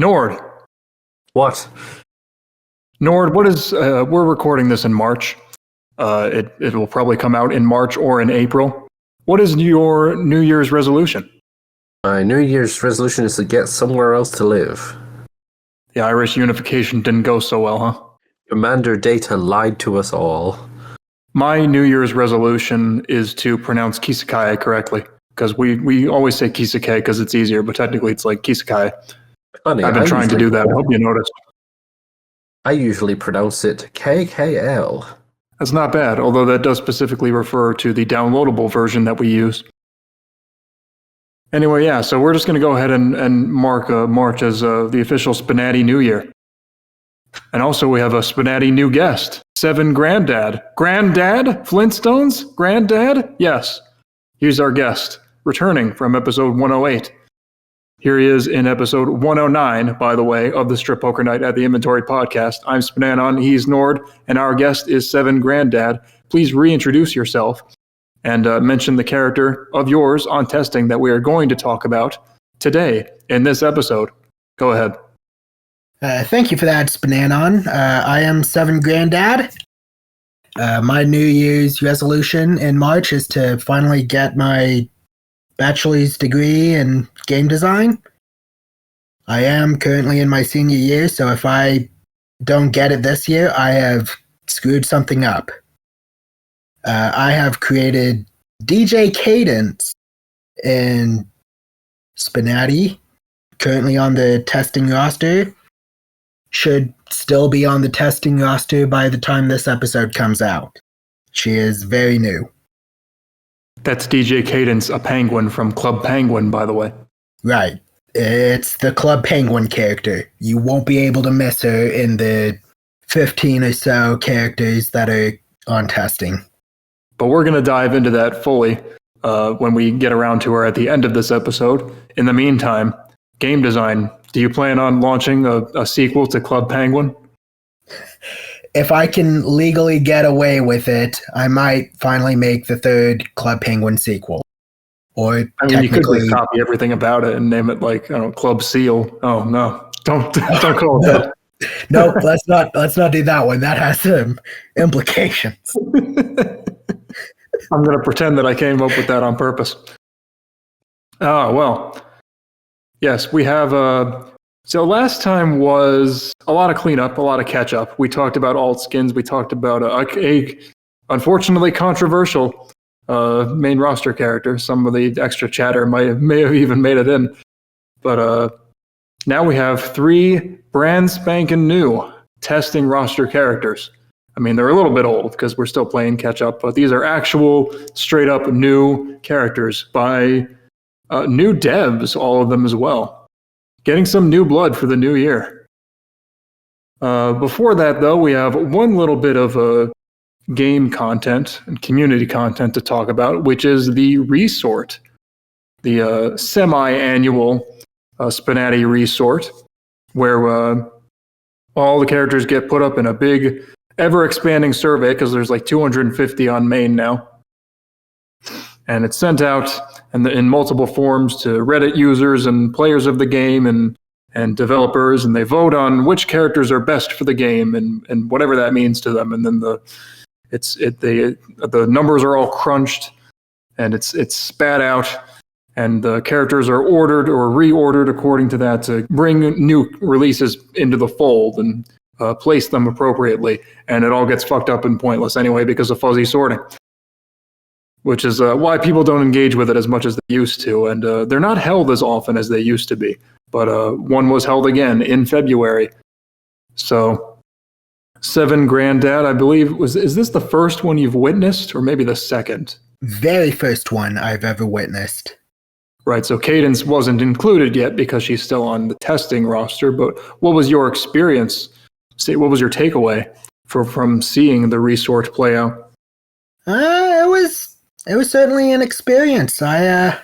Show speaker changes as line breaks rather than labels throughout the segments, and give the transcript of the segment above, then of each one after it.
Nord.
What?
Nord, what is, we're recording this in March. It will probably come out in March or in April. What is your New Year's resolution?
My New Year's resolution is to get somewhere else to live.
The Irish unification didn't go so well, huh?
Commander Data lied to us all.
My New Year's resolution is to pronounce Kisakai correctly. Because we always say Kisakai because it's easier, but technically it's like Kisakai.
Funny,
I've been trying to do that. I hope you noticed.
I usually pronounce it KKL.
That's not bad, although that does specifically refer to the downloadable version that we use. Anyway, yeah, so we're just going to go ahead and mark March as the official SPNatI New Year. And also we have a SPNatI new guest, Seven Granddad. Granddad? Flintstones? Granddad? Yes. He's our guest, returning from episode 108. Here he is in episode 109, by the way, of the Strip Poker Night at the Inventory podcast. I'm spnanon, he's Nord, and our guest is Seven Granddad. Please reintroduce yourself and mention the character of yours on testing that we are going to talk about today in this episode. Go ahead.
Thank you for that, spnanon. I am Seven Granddad. My New Year's resolution in March is to finally get my bachelor's degree in game design. I am currently in my senior year, so if I don't get it this year, I have screwed something up. I have created DJ Cadence in SPNatI, currently on the testing roster. Should still be on the testing roster by the time this episode comes out. She is very new.
That's DJ Cadence, a penguin from Club Penguin, by the way.
Right. It's the Club Penguin character. You won't be able to miss her in the 15 or so characters that are on testing.
But we're going to dive into that fully when we get around to her at the end of this episode. In the meantime, game design. Do you plan on launching a sequel to Club Penguin?
If I can legally get away with it, I might finally make the third Club Penguin sequel. Or
I mean, you could just copy everything about it and name it like, I don't know, Club Seal. Oh no, don't call it that.
Nope, let's not do that one. That has some implications.
I'm going to pretend that I came up with that on purpose. Oh, well. Yes, we have so last time was a lot of cleanup, a lot of catch up. We talked about alt skins. We talked about a unfortunately controversial main roster character. Some of the extra chatter may have even made it in. But now we have 3 brand spanking new testing roster characters. I mean, they're a little bit old because we're still playing catch up, but these are actual straight up new characters by new devs, all of them as well. Getting some new blood for the new year. Before that, though, we have one little bit of game content and community content to talk about, which is the Resort, the semi-annual SPNatI Resort, where all the characters get put up in a big, ever-expanding survey, because there's like 250 on main now. And it's sent out in multiple forms to Reddit users and players of the game and developers, and they vote on which characters are best for the game and whatever that means to them. And then the numbers are all crunched and it's spat out, and the characters are ordered or reordered according to that to bring new releases into the fold and place them appropriately. And it all gets fucked up and pointless anyway because of fuzzy sorting. Which is why people don't engage with it as much as they used to. And they're not held as often as they used to be. But one was held again in February. So, Seven Granddad, I believe, is this the first one you've witnessed? Or maybe the second?
Very first one I've ever witnessed.
Right, so Cadence wasn't included yet because she's still on the testing roster. But what was your experience? What was your takeaway from seeing the Resort play out?
It was certainly an experience. It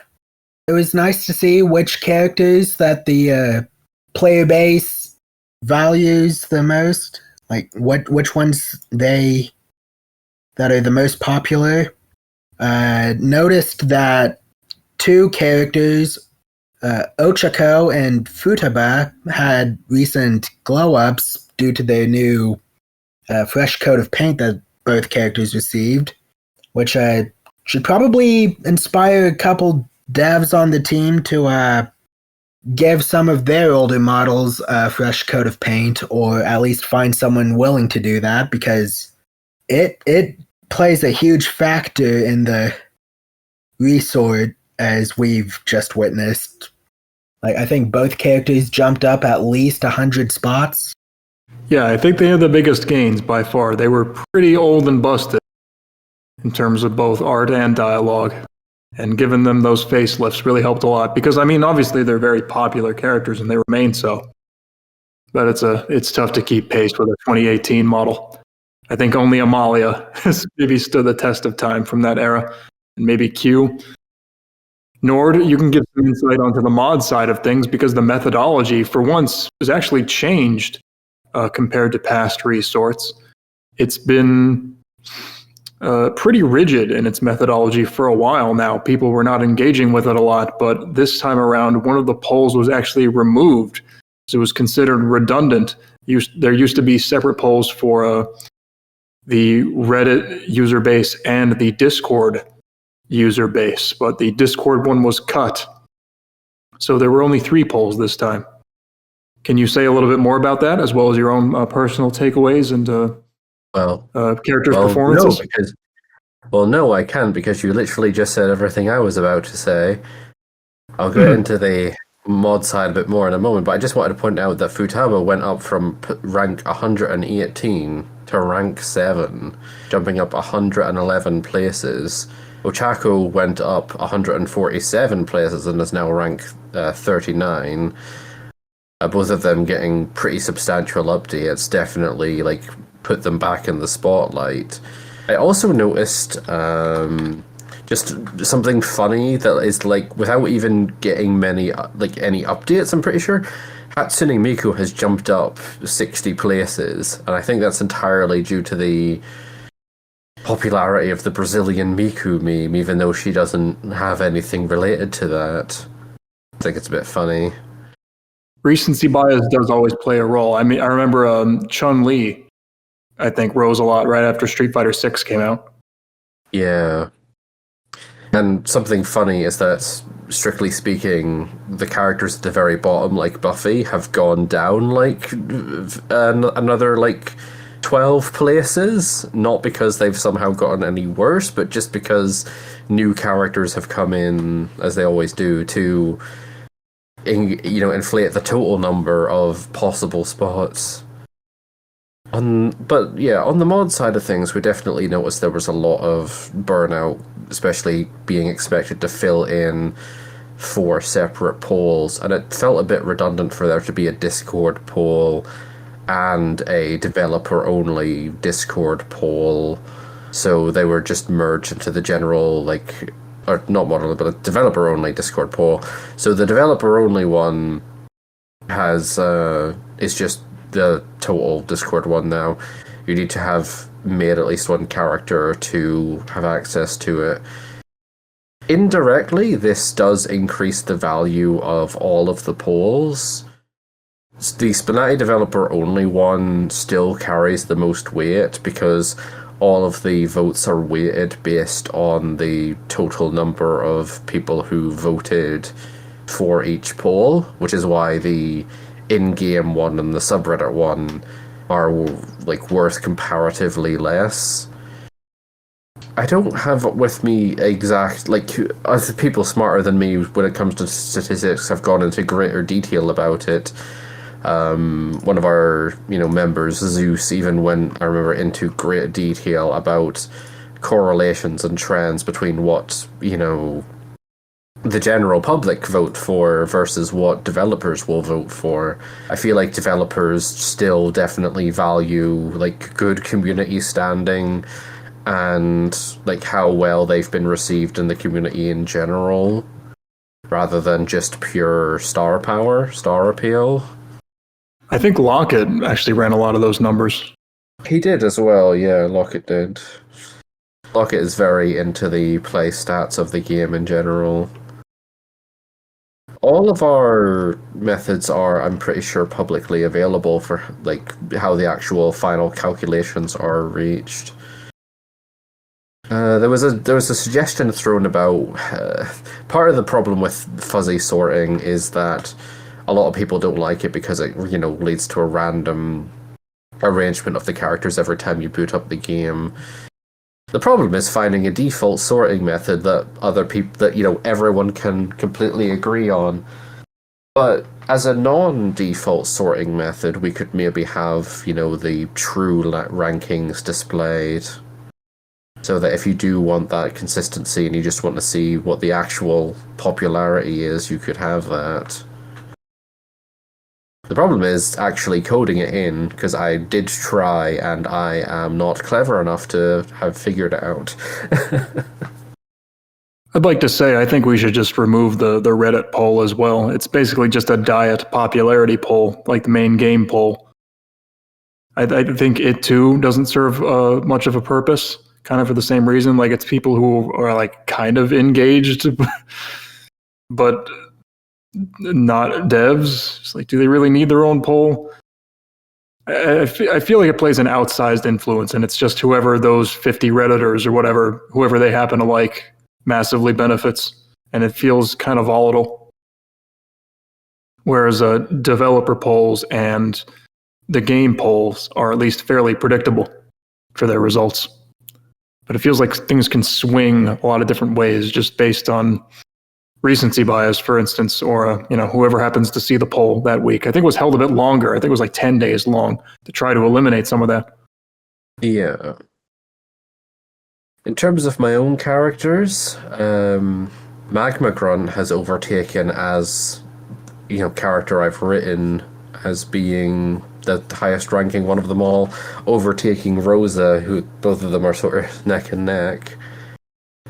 was nice to see which characters that the player base values the most, like which ones that are the most popular. Noticed that 2 characters Ochako and Futaba had recent glow-ups due to their new fresh coat of paint that both characters received, which should probably inspire a couple devs on the team to give some of their older models a fresh coat of paint, or at least find someone willing to do that, because it plays a huge factor in the resort, as we've just witnessed. Like, I think both characters jumped up at least 100 spots.
Yeah, I think they had the biggest gains by far. They were pretty old and busted in terms of both art and dialogue. And giving them those facelifts really helped a lot. Because, I mean, obviously they're very popular characters and they remain so. But it's tough to keep pace with a 2018 model. I think only Amalia has maybe stood the test of time from that era. And maybe Q. Nord, you can give some insight onto the mod side of things, because the methodology, for once, has actually changed compared to past resorts. It's been pretty rigid in its methodology for a while now. People were not engaging with it a lot, but this time around, one of the polls was actually removed. So it was considered redundant. There used to be separate polls for the Reddit user base and the Discord user base, but the Discord one was cut. So there were only 3 polls this time. Can you say a little bit more about that, as well as your own personal takeaways and characters' performances?
No, I can't, because you literally just said everything I was about to say. I'll go into the mod side a bit more in a moment, but I just wanted to point out that Futaba went up from rank 118 to rank 7, jumping up 111 places. Ochako went up 147 places and is now ranked 39. Both of them getting pretty substantial updates, definitely like put them back in the spotlight. I also noticed just something funny that is like, without even getting any updates, I'm pretty sure Hatsune Miku has jumped up 60 places, and I think that's entirely due to the popularity of the Brazilian Miku meme, even though she doesn't have anything related to that. I think it's a bit funny.
Recency bias does always play a role. I mean, I remember Chun-Li, I think, rose a lot right after Street Fighter 6 came out.
Yeah. And something funny is that, strictly speaking, the characters at the very bottom, like Buffy, have gone down like another like 12 places, not because they've somehow gotten any worse, but just because new characters have come in, as they always do, to inflate the total number of possible spots. But yeah, on the mod side of things, we definitely noticed there was a lot of burnout, especially being expected to fill in 4 separate polls, and it felt a bit redundant for there to be a Discord poll and a developer-only Discord poll, so they were just merged into the general, or not model, but a developer-only Discord poll. So the developer-only one is just the total Discord one now. You need to have made at least one character to have access to it. Indirectly, this does increase the value of all of the polls. The SPNatI developer only one still carries the most weight, because all of the votes are weighted based on the total number of people who voted for each poll, which is why the in-game one and the subreddit one are worth comparatively less. I don't have with me exact, as people smarter than me when it comes to statistics have gone into greater detail about it. One of our members, Zeus, even went, I remember, into great detail about correlations and trends between what the general public vote for versus what developers will vote for. I feel like developers still definitely value good community standing and how well they've been received in the community in general, rather than just pure star power, star appeal.
I think Lockett actually ran a lot of those numbers.
He did as well, yeah, Lockett did. Lockett is very into the play stats of the game in general. All of our methods are, I'm pretty sure, publicly available for like how the actual final calculations are reached. There was a suggestion thrown about part of the problem with fuzzy sorting is that a lot of people don't like it because it leads to a random arrangement of the characters every time you boot up the game. The problem is finding a default sorting method that everyone can completely agree on. But as a non-default sorting method, we could maybe have the true rankings displayed, so that if you do want that consistency and you just want to see what the actual popularity is, you could have that. The problem is actually coding it in, because I did try and I am not clever enough to have figured it out.
I'd like to say I think we should just remove the Reddit poll as well. It's basically just a diet popularity poll, like the main game poll. I think it too doesn't serve much of a purpose, kind of for the same reason. Like, it's people who are like kind of engaged, but not devs. It's like, do they really need their own poll? I feel like it plays an outsized influence, and it's just whoever those 50 Redditors or whoever they happen to like massively benefits, and it feels kind of volatile. Whereas developer polls and the game polls are at least fairly predictable for their results. But it feels like things can swing a lot of different ways just based on recency bias, for instance, or whoever happens to see the poll that week. I think it was held a bit longer. I think it was like 10 days long to try to eliminate some of that.
Yeah. In terms of my own characters, Magma Grunt has overtaken as character I've written as being the highest ranking one of them all, overtaking Rosa, who both of them are sort of neck and neck.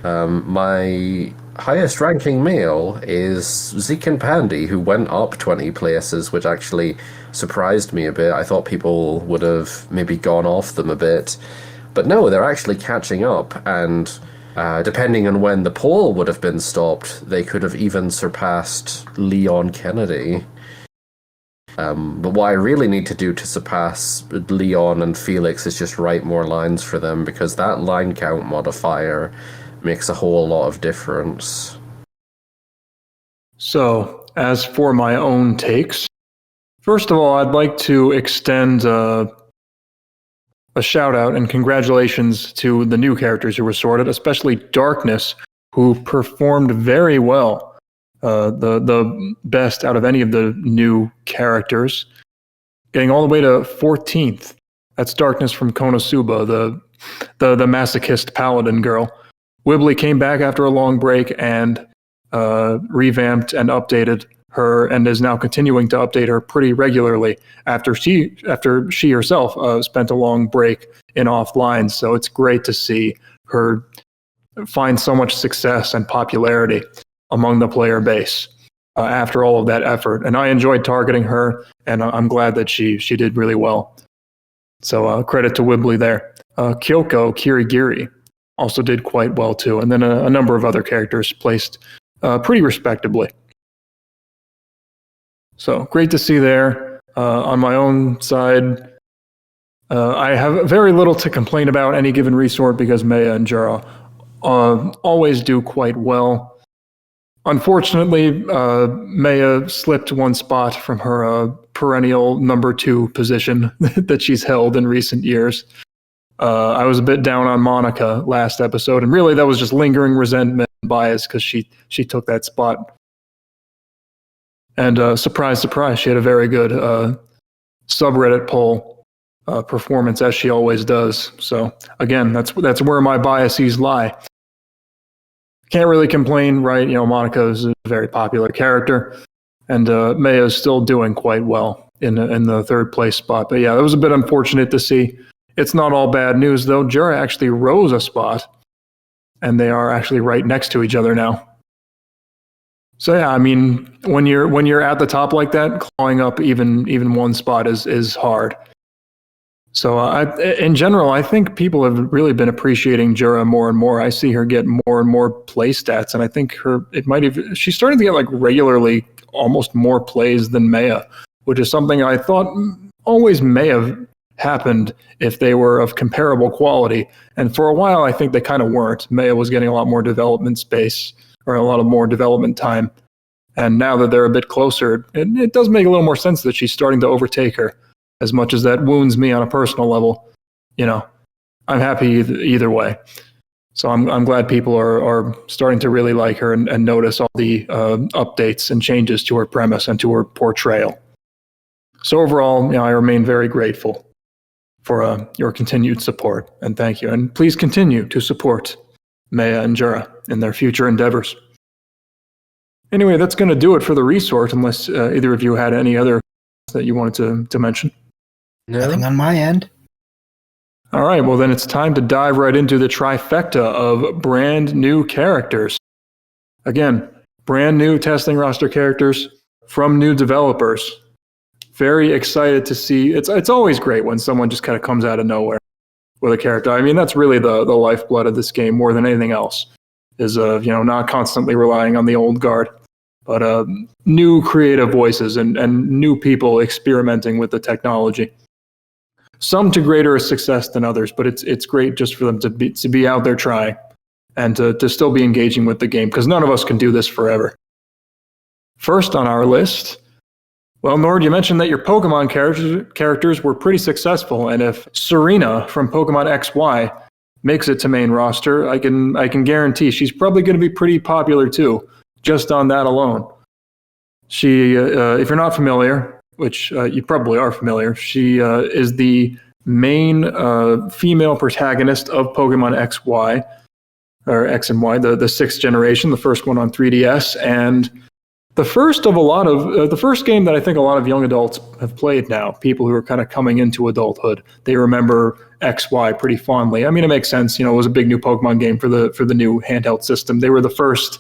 My highest ranking male is Zeke and Pandy, who went up 20 places, which actually surprised me a bit. I thought people would have maybe gone off them a bit. But no, they're actually catching up, and depending on when the poll would have been stopped, they could have even surpassed Leon Kennedy. But what I really need to do to surpass Leon and Felix is just write more lines for them, because that line count modifier makes a whole lot of difference.
So, as for my own takes, first of all, I'd like to extend a shout out and congratulations to the new characters who were sorted, especially Darkness, who performed very well. The best out of any of the new characters, getting all the way to 14th. That's Darkness from Konosuba, the masochist paladin girl. Wibbly came back after a long break and revamped and updated her, and is now continuing to update her pretty regularly after she herself spent a long break in offline. So it's great to see her find so much success and popularity among the player base after all of that effort. And I enjoyed targeting her, and I'm glad that she did really well. So credit to Wibbly there. Kyoko Kirigiri also did quite well too, and then a number of other characters placed pretty respectably. So great to see there. On my own side, I have very little to complain about any given resort, because Maya and Jura always do quite well. Unfortunately, Maya slipped one spot from her perennial number 2 position that she's held in recent years. I was a bit down on Monica last episode, and really that was just lingering resentment and bias because she took that spot. And surprise, surprise, she had a very good subreddit poll performance, as she always does. So again, that's where my biases lie. Can't really complain, right? Monica is a very popular character, and Maya is still doing quite well in the 3rd place spot. But yeah, that was a bit unfortunate to see. It's not all bad news, though. Jura actually rose a spot, and they are actually right next to each other now. So yeah, I mean, when you're at the top like that, clawing up even one spot is hard. So in general, I think people have really been appreciating Jura more and more. I see her get more and more play stats, and I think she's starting to get like regularly almost more plays than Maya, which is something I thought always may have happened if they were of comparable quality. And for a while, I think they kind of weren't. Maya was getting a lot more development space, or a lot of more development time. And now that they're a bit closer, it does make a little more sense that she's starting to overtake her. As much as that wounds me on a personal level, I'm happy either way. So I'm glad people are starting to really like her and notice all the updates and changes to her premise and to her portrayal. So overall, I remain very grateful for your continued support, and thank you. And please continue to support Maya and Jura in their future endeavors. Anyway, that's going to do it for the resort, unless either of you had any other that you wanted to mention.
No?
Nothing on my end.
All right, well then it's time to dive right into the trifecta of brand new characters. Again, brand new testing roster characters from new developers. Very excited to see. It's always great when someone just kind of comes out of nowhere with a character. I mean, that's really the lifeblood of this game more than anything else, is not constantly relying on the old guard, but new creative voices and new people experimenting with the technology. Some to greater success than others, but it's great just for them to be out there trying and to still be engaging with the game, because none of us can do this forever. First on our list, well, Nord, you mentioned that your Pokemon characters were pretty successful, and if Serena from Pokemon XY makes it to main roster, I can guarantee she's probably going to be pretty popular too, just on that alone. She, if you're not familiar, which you probably are familiar, she is the main female protagonist of Pokemon XY, or X and Y, the sixth generation, the first one on 3DS, and the first of a lot of, the first game that I think a lot of young adults have played now, people who are kind of coming into adulthood. They remember XY pretty fondly. I mean, it makes sense, it was a big new Pokemon game for the new handheld system. They were the first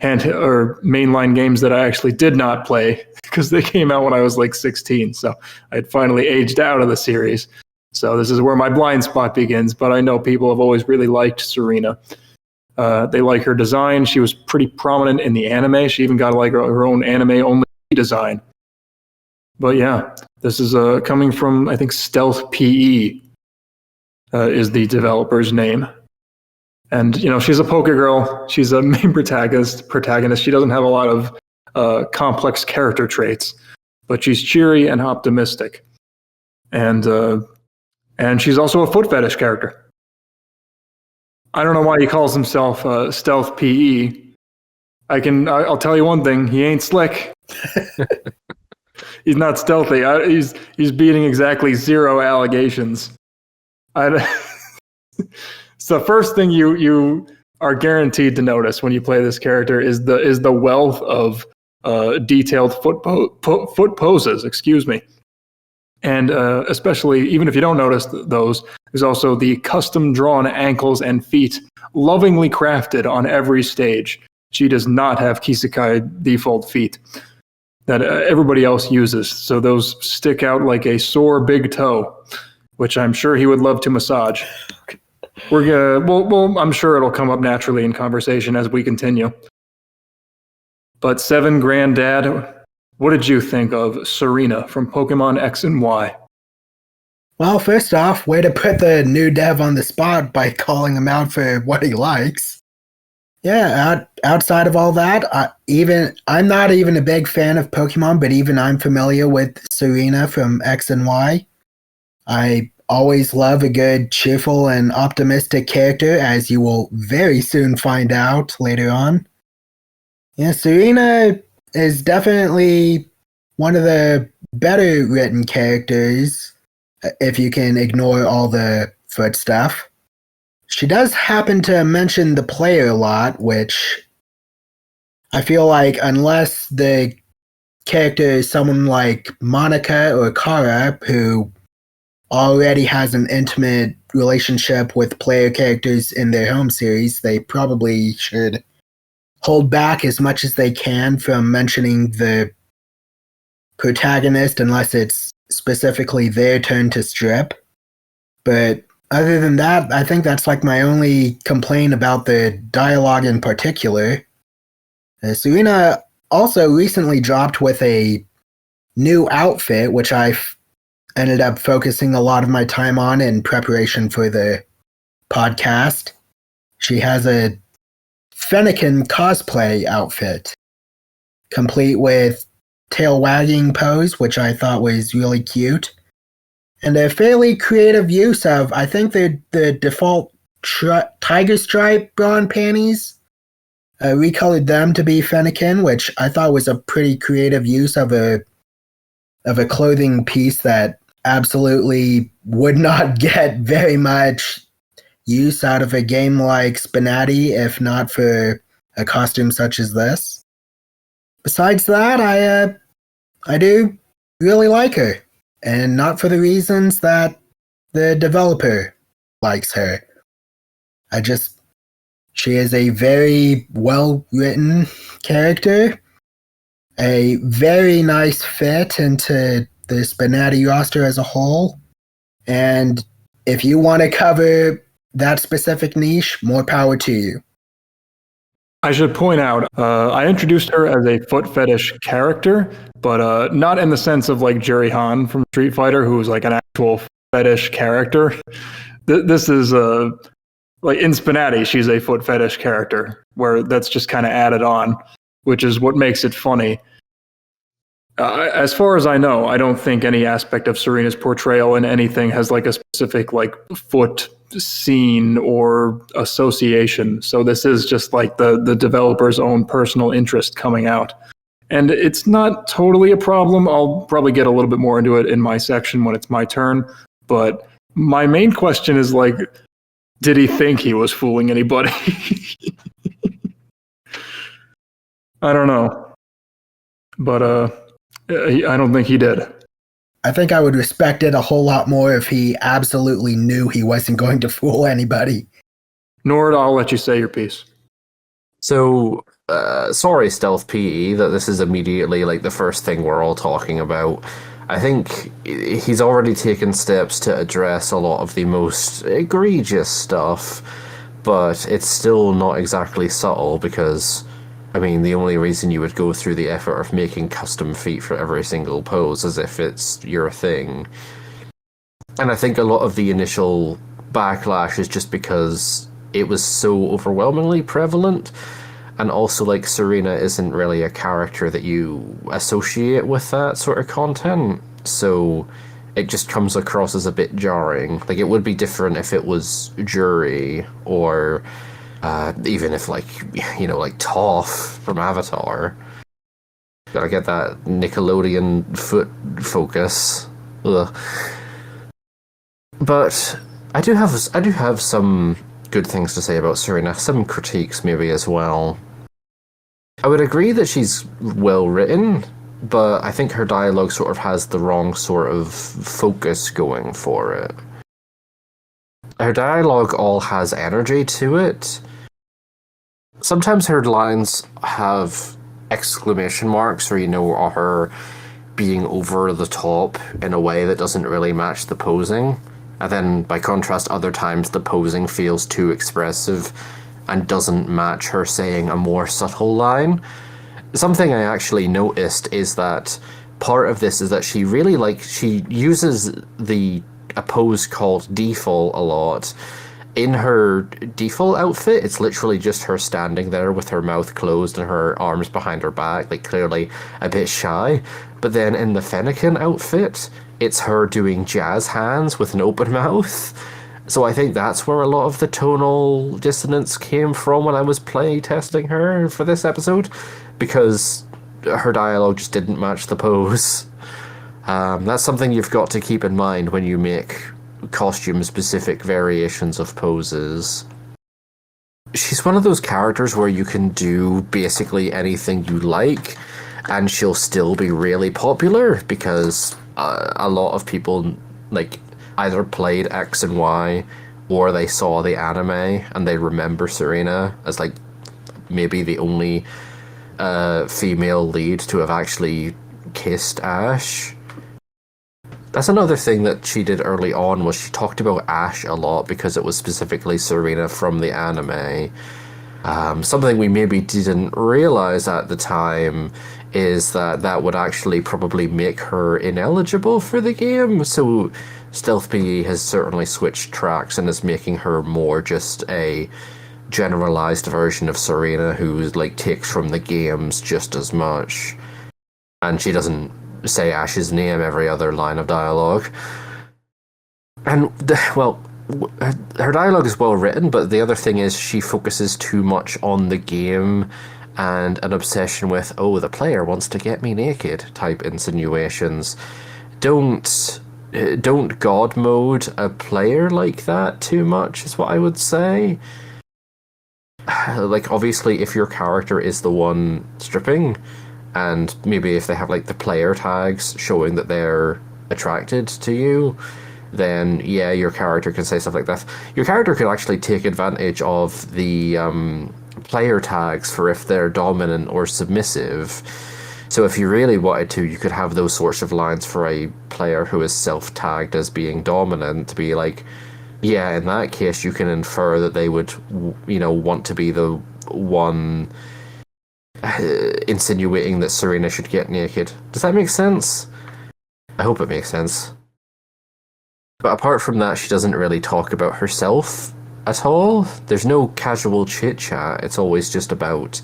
mainline games that I actually did not play, because they came out when I was like 16, so I had finally aged out of the series. So this is where my blind spot begins, but I know people have always really liked Serena. They like her design. She was pretty prominent in the anime. She even got like her own anime-only design. But yeah, this is coming from, I think, Stealth PE is the developer's name. And, she's a poke girl. She's a main protagonist. She doesn't have a lot of complex character traits, but she's cheery and optimistic. And she's also a foot fetish character. I don't know why he calls himself Stealth PE. I'll tell you one thing: he ain't slick. He's not stealthy. He's beating exactly 0 allegations. So first thing you are guaranteed to notice when you play this character is the wealth of detailed foot poses. Excuse me. And especially, even if you don't notice those, there's also the custom-drawn ankles and feet, lovingly crafted on every stage. She does not have Kisekai default feet that everybody else uses, so those stick out like a sore big toe, which I'm sure he would love to massage. I'm sure it'll come up naturally in conversation as we continue. But Seven Granddad, what did you think of Serena from Pokemon X and Y?
Well, first off, way to put the new dev on the spot by calling him out for what he likes. Yeah, outside of all that, I'm not even a big fan of Pokemon, but even I'm familiar with Serena from X and Y. I always love a good, cheerful, and optimistic character, as you will very soon find out later on. Yeah, Serena is definitely one of the better written characters, if you can ignore all the foot stuff. She does happen to mention the player a lot, which I feel like unless the character is someone like Monica or Kara, who already has an intimate relationship with player characters in their home series, they probably should hold back as much as they can from mentioning the protagonist unless it's specifically their turn to strip. But other than that, I think that's like my only complaint about the dialogue in particular. Serena also recently dropped with a new outfit, which ended up focusing a lot of my time on in preparation for the podcast. She has a Fennekin cosplay outfit, complete with tail wagging pose, which I thought was really cute, and a fairly creative use of, I think, the default tiger stripe bra and panties. Recolored them to be Fennekin, which I thought was a pretty creative use of a clothing piece that absolutely would not get very much use out of a game like SPNatI if not for a costume such as this. Besides that, I do really like her, and not for the reasons that the developer likes her. She is a very well-written character, a very nice fit into the SPNatI roster as a whole, and if you want to cover that specific niche, more power to you.
I should point out, I introduced her as a foot fetish character, but not in the sense of like Jerry Han from Street Fighter, who's like an actual fetish character. This is like in SPNatI, she's a foot fetish character, where that's just kind of added on, which is what makes it funny. As far as I know, I don't think any aspect of Serena's portrayal in anything has like a specific like foot scene or association. So this is just like the developer's own personal interest coming out. And it's not totally a problem. I'll probably get a little bit more into it in my section when it's my turn. But my main question is like, did he think he was fooling anybody? I don't know. But I don't think he did.
I think I would respect it a whole lot more if he absolutely knew he wasn't going to fool anybody.
Nord, I'll let you say your piece.
So, sorry, Stealth PE, that this is immediately like the first thing we're all talking about. I think he's already taken steps to address a lot of the most egregious stuff, but it's still not exactly subtle because, I mean, the only reason you would go through the effort of making custom feet for every single pose is if it's your thing. And I think a lot of the initial backlash is just because it was so overwhelmingly prevalent, and also like Serena isn't really a character that you associate with that sort of content, so it just comes across as a bit jarring. Like, it would be different if it was Jury, or even if, like, you know, like Toph from Avatar. Gotta get that Nickelodeon foot focus. Ugh. But I do have some good things to say about Serena, some critiques maybe as well. I would agree that she's well written, but I think her dialogue sort of has the wrong sort of focus going for it. Her dialogue all has energy to it. Sometimes her lines have exclamation marks, or, you know, or her being over the top in a way that doesn't really match the posing. And then, by contrast, other times the posing feels too expressive and doesn't match her saying a more subtle line. Something I actually noticed is that part of this is that she really, like, she uses a pose called default a lot. In her default outfit, it's literally just her standing there with her mouth closed and her arms behind her back, like clearly a bit shy. But then in the Fennekin outfit, it's her doing jazz hands with an open mouth. So I think that's where a lot of the tonal dissonance came from when I was play testing her for this episode, because her dialogue just didn't match the pose. That's something you've got to keep in mind when you make costume-specific variations of poses. She's one of those characters where you can do basically anything you like, and she'll still be really popular, because a lot of people, like, either played X and Y, or they saw the anime, and they remember Serena as, like, maybe the only female lead to have actually kissed Ash. That's another thing that she did early on, was she talked about Ash a lot because it was specifically Serena from the anime. Something we maybe didn't realize at the time is that would actually probably make her ineligible for the game. So Stealth PE has certainly switched tracks and is making her more just a generalized version of Serena who like takes from the games just as much. And she doesn't say Ash's name every other line of dialogue. And, well, her dialogue is well written, but the other thing is she focuses too much on the game and an obsession with, oh, the player wants to get me naked type insinuations. Don't God mode a player like that too much, is what I would say. Like, obviously, if your character is the one stripping, and maybe if they have, like, the player tags showing that they're attracted to you, then, yeah, your character can say stuff like that. Your character could actually take advantage of the player tags for if they're dominant or submissive. So if you really wanted to, you could have those sorts of lines for a player who is self-tagged as being dominant to be like, yeah, in that case, you can infer that they would, want to be the one insinuating that Serena should get naked. Does that make sense? I hope it makes sense. But apart from that, she doesn't really talk about herself at all. There's no casual chit-chat. It's always just about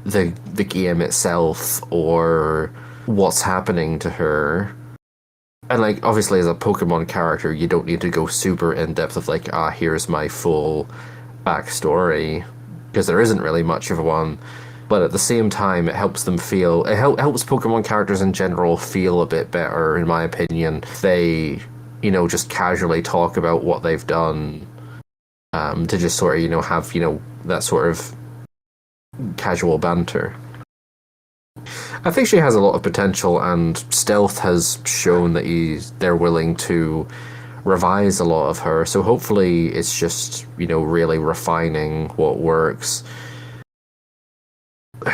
the game itself or what's happening to her. And, like, obviously as a Pokemon character, you don't need to go super in-depth of, like, here's my full backstory, because there isn't really much of one. But at the same time, it helps them feel... It helps Pokemon characters in general feel a bit better, in my opinion. They, just casually talk about what they've done, to just sort of, have, that sort of casual banter. I think she has a lot of potential, and Stealth has shown that they're willing to revise a lot of her, so hopefully it's just, really refining what works.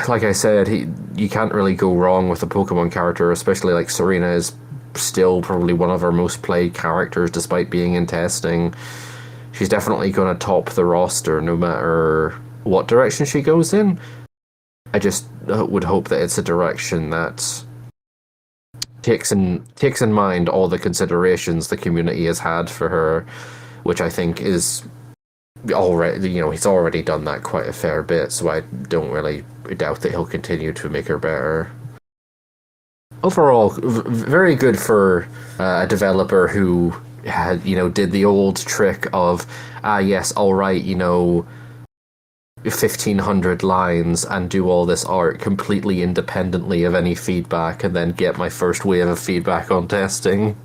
Like I said, you can't really go wrong with a Pokemon character, especially like Serena is still probably one of our most played characters despite being in testing. She's definitely going to top the roster no matter what direction she goes in. I just would hope that it's a direction that takes in mind all the considerations the community has had for her, which I think is already, he's already done that quite a fair bit, so I don't really doubt that he'll continue to make her better. Overall, very good for a developer who had, did the old trick of, yes, all right, 1,500 lines and do all this art completely independently of any feedback and then get my first wave of feedback on testing.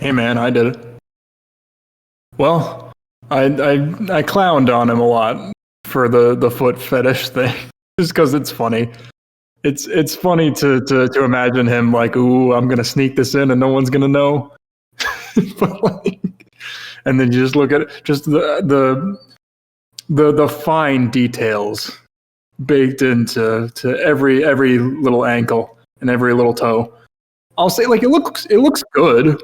Hey man, I did it. Well, I clowned on him a lot for the foot fetish thing, just because it's funny. It's funny to imagine him like, ooh, I'm gonna sneak this in and no one's gonna know. But like, and then you just look at it, just the fine details baked into every little ankle and every little toe. I'll say, like, it looks good.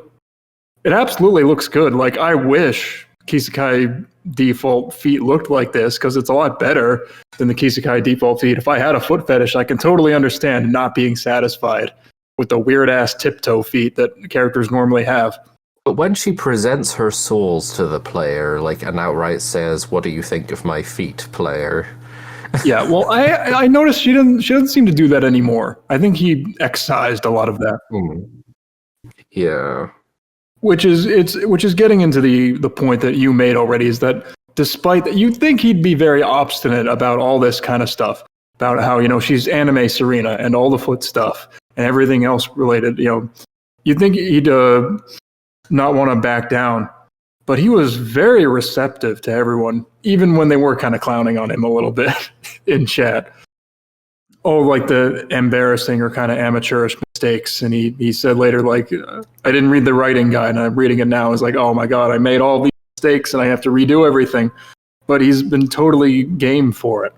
It absolutely looks good. Like, I wish Kisekai default feet looked like this, because it's a lot better than the Kisekai default feet. If I had a foot fetish, I can totally understand not being satisfied with the weird-ass tiptoe feet that characters normally have.
But when she presents her souls to the player, like, and outright says, "What do you think of my feet, player?"
Yeah, well, I noticed she doesn't seem to do that anymore. I think he excised a lot of that.
Yeah.
Which is getting into the point that you made already, is that despite that, you'd think he'd be very obstinate about all this kind of stuff, about how, she's anime Serena and all the foot stuff and everything else related. You'd think he'd not want to back down, but he was very receptive to everyone, even when they were kind of clowning on him a little bit in chat. Oh, like the embarrassing or kind of amateurish mistakes. And he said later, like, I didn't read the writing guide and I'm reading it now. It's like, oh my God, I made all these mistakes and I have to redo everything. But he's been totally game for it.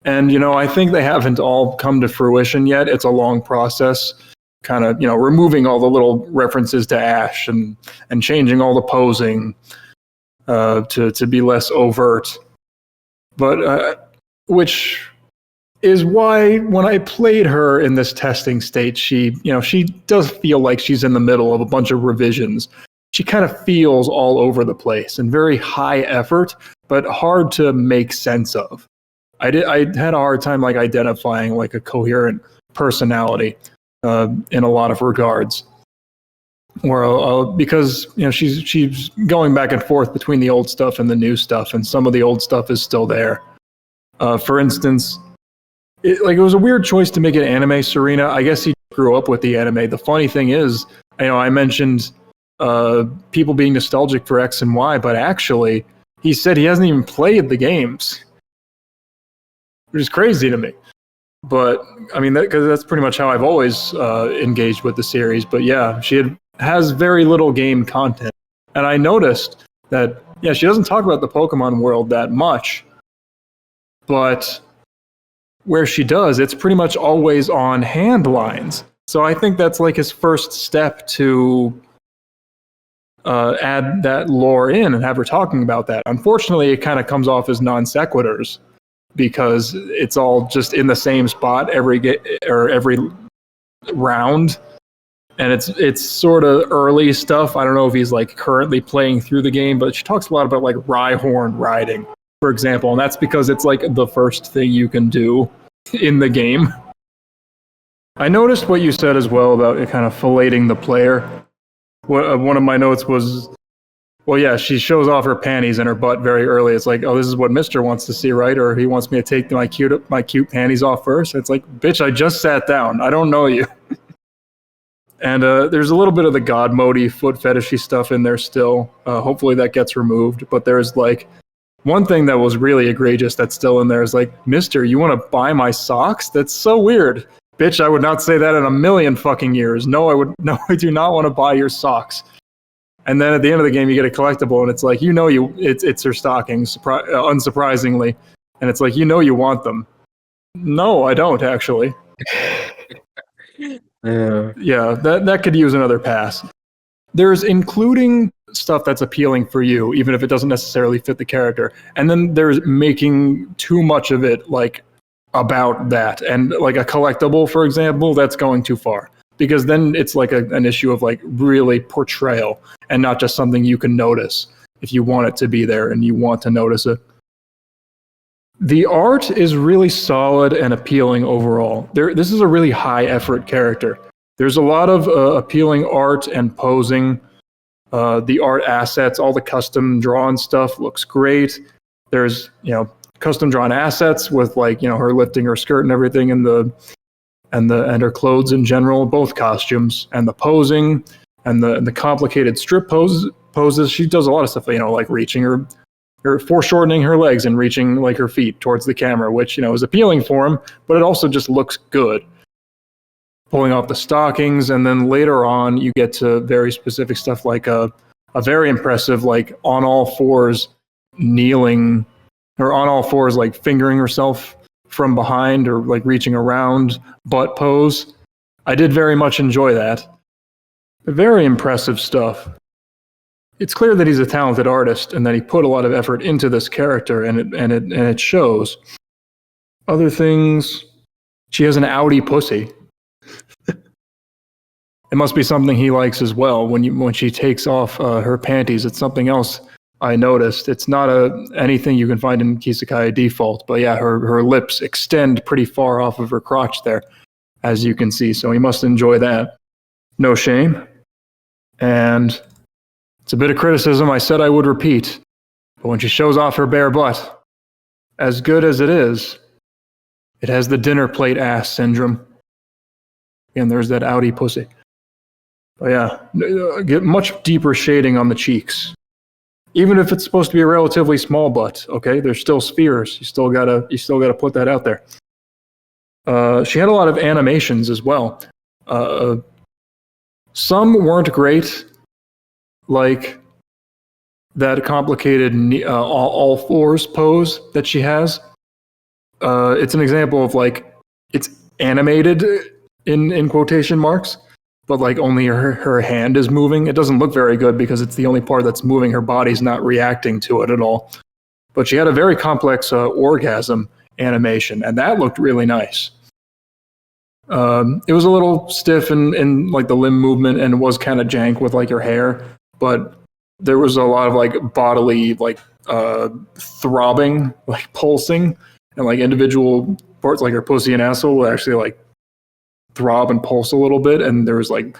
And, I think they haven't all come to fruition yet. It's a long process, kind of, removing all the little references to Ash and changing all the posing to be less overt. But which is why when I played her in this testing state, she does feel like she's in the middle of a bunch of revisions. She kind of feels all over the place and very high effort, but hard to make sense of. I had a hard time like identifying like a coherent personality in a lot of regards. Because she's going back and forth between the old stuff and the new stuff, and some of the old stuff is still there. For instance, it was a weird choice to make it anime Serena. I guess he grew up with the anime. The funny thing is, I mentioned people being nostalgic for X and Y, but actually, he said he hasn't even played the games, which is crazy to me. But I mean, because that's pretty much how I've always engaged with the series. But yeah, she has very little game content, and I noticed that she doesn't talk about the Pokemon world that much, but where she does, it's pretty much always on hand lines. So I think that's like his first step to add that lore in and have her talking about that. Unfortunately, it kind of comes off as non sequiturs because it's all just in the same spot every round, and it's sort of early stuff. I don't know if he's like currently playing through the game, but she talks a lot about like Rhyhorn riding, for example, and that's because it's like the first thing you can do in the game. I noticed what you said as well about it kind of filleting the player. One of my notes was, well, yeah, she shows off her panties and her butt very early. It's like, oh, this is what Mister wants to see, right? Or he wants me to take my cute panties off first. It's like, bitch, I just sat down. I don't know you. And there's a little bit of the god mode-y, foot fetishy stuff in there still. Hopefully that gets removed. But there's like one thing that was really egregious that's still in there is like, Mister, you want to buy my socks? That's so weird. Bitch, I would not say that in a million fucking years. No, I do not want to buy your socks. And then at the end of the game, you get a collectible, and it's like, it's her stockings, unsurprisingly. And it's like, you want them. No, I don't, actually. Yeah, that could use another pass. There's including stuff that's appealing for you, even if it doesn't necessarily fit the character. And then there's making too much of it, like, about that. And, like, a collectible, for example, that's going too far. Because then it's like an issue of like really portrayal and not just something you can notice if you want it to be there and you want to notice it. The art is really solid and appealing overall. This is a really high effort character. There's a lot of appealing art and posing. The art assets, all the custom drawn stuff looks great. There's, custom drawn assets with like, her lifting her skirt and everything and her clothes in general, both costumes, and the posing, and the complicated strip poses. She does a lot of stuff, like reaching her foreshortening her legs and reaching like her feet towards the camera, which is appealing for him, but it also just looks good. Pulling off the stockings, and then later on you get to very specific stuff like a very impressive like on all fours kneeling, or on all fours like fingering herself from behind or like reaching around butt pose. I did very much enjoy that. Very impressive stuff. It's clear that he's a talented artist and that he put a lot of effort into this character, and it shows. Other things, she has an outie pussy. It must be something he likes as well. When she takes off her panties, it's something else I noticed. It's not anything you can find in Kisekaya default, but yeah, her lips extend pretty far off of her crotch there, as you can see, so he must enjoy that. No shame. And it's a bit of criticism I said I would repeat, but when she shows off her bare butt, as good as it is, it has the dinner plate ass syndrome. And there's that outie pussy. But yeah, get much deeper shading on the cheeks. Even if it's supposed to be a relatively small butt, okay? There's still spheres. You still gotta put that out there. She had a lot of animations as well. Some weren't great, like that complicated all fours pose that she has. It's an example of like it's animated in quotation marks, but like only her hand is moving. It doesn't look very good because it's the only part that's moving. Her body's not reacting to it at all. But she had a very complex orgasm animation, and that looked really nice. It was a little stiff in like the limb movement, and was kind of jank with like her hair, but there was a lot of like bodily like throbbing, like pulsing, and like individual parts like her pussy and asshole would actually like throb and pulse a little bit, and there was like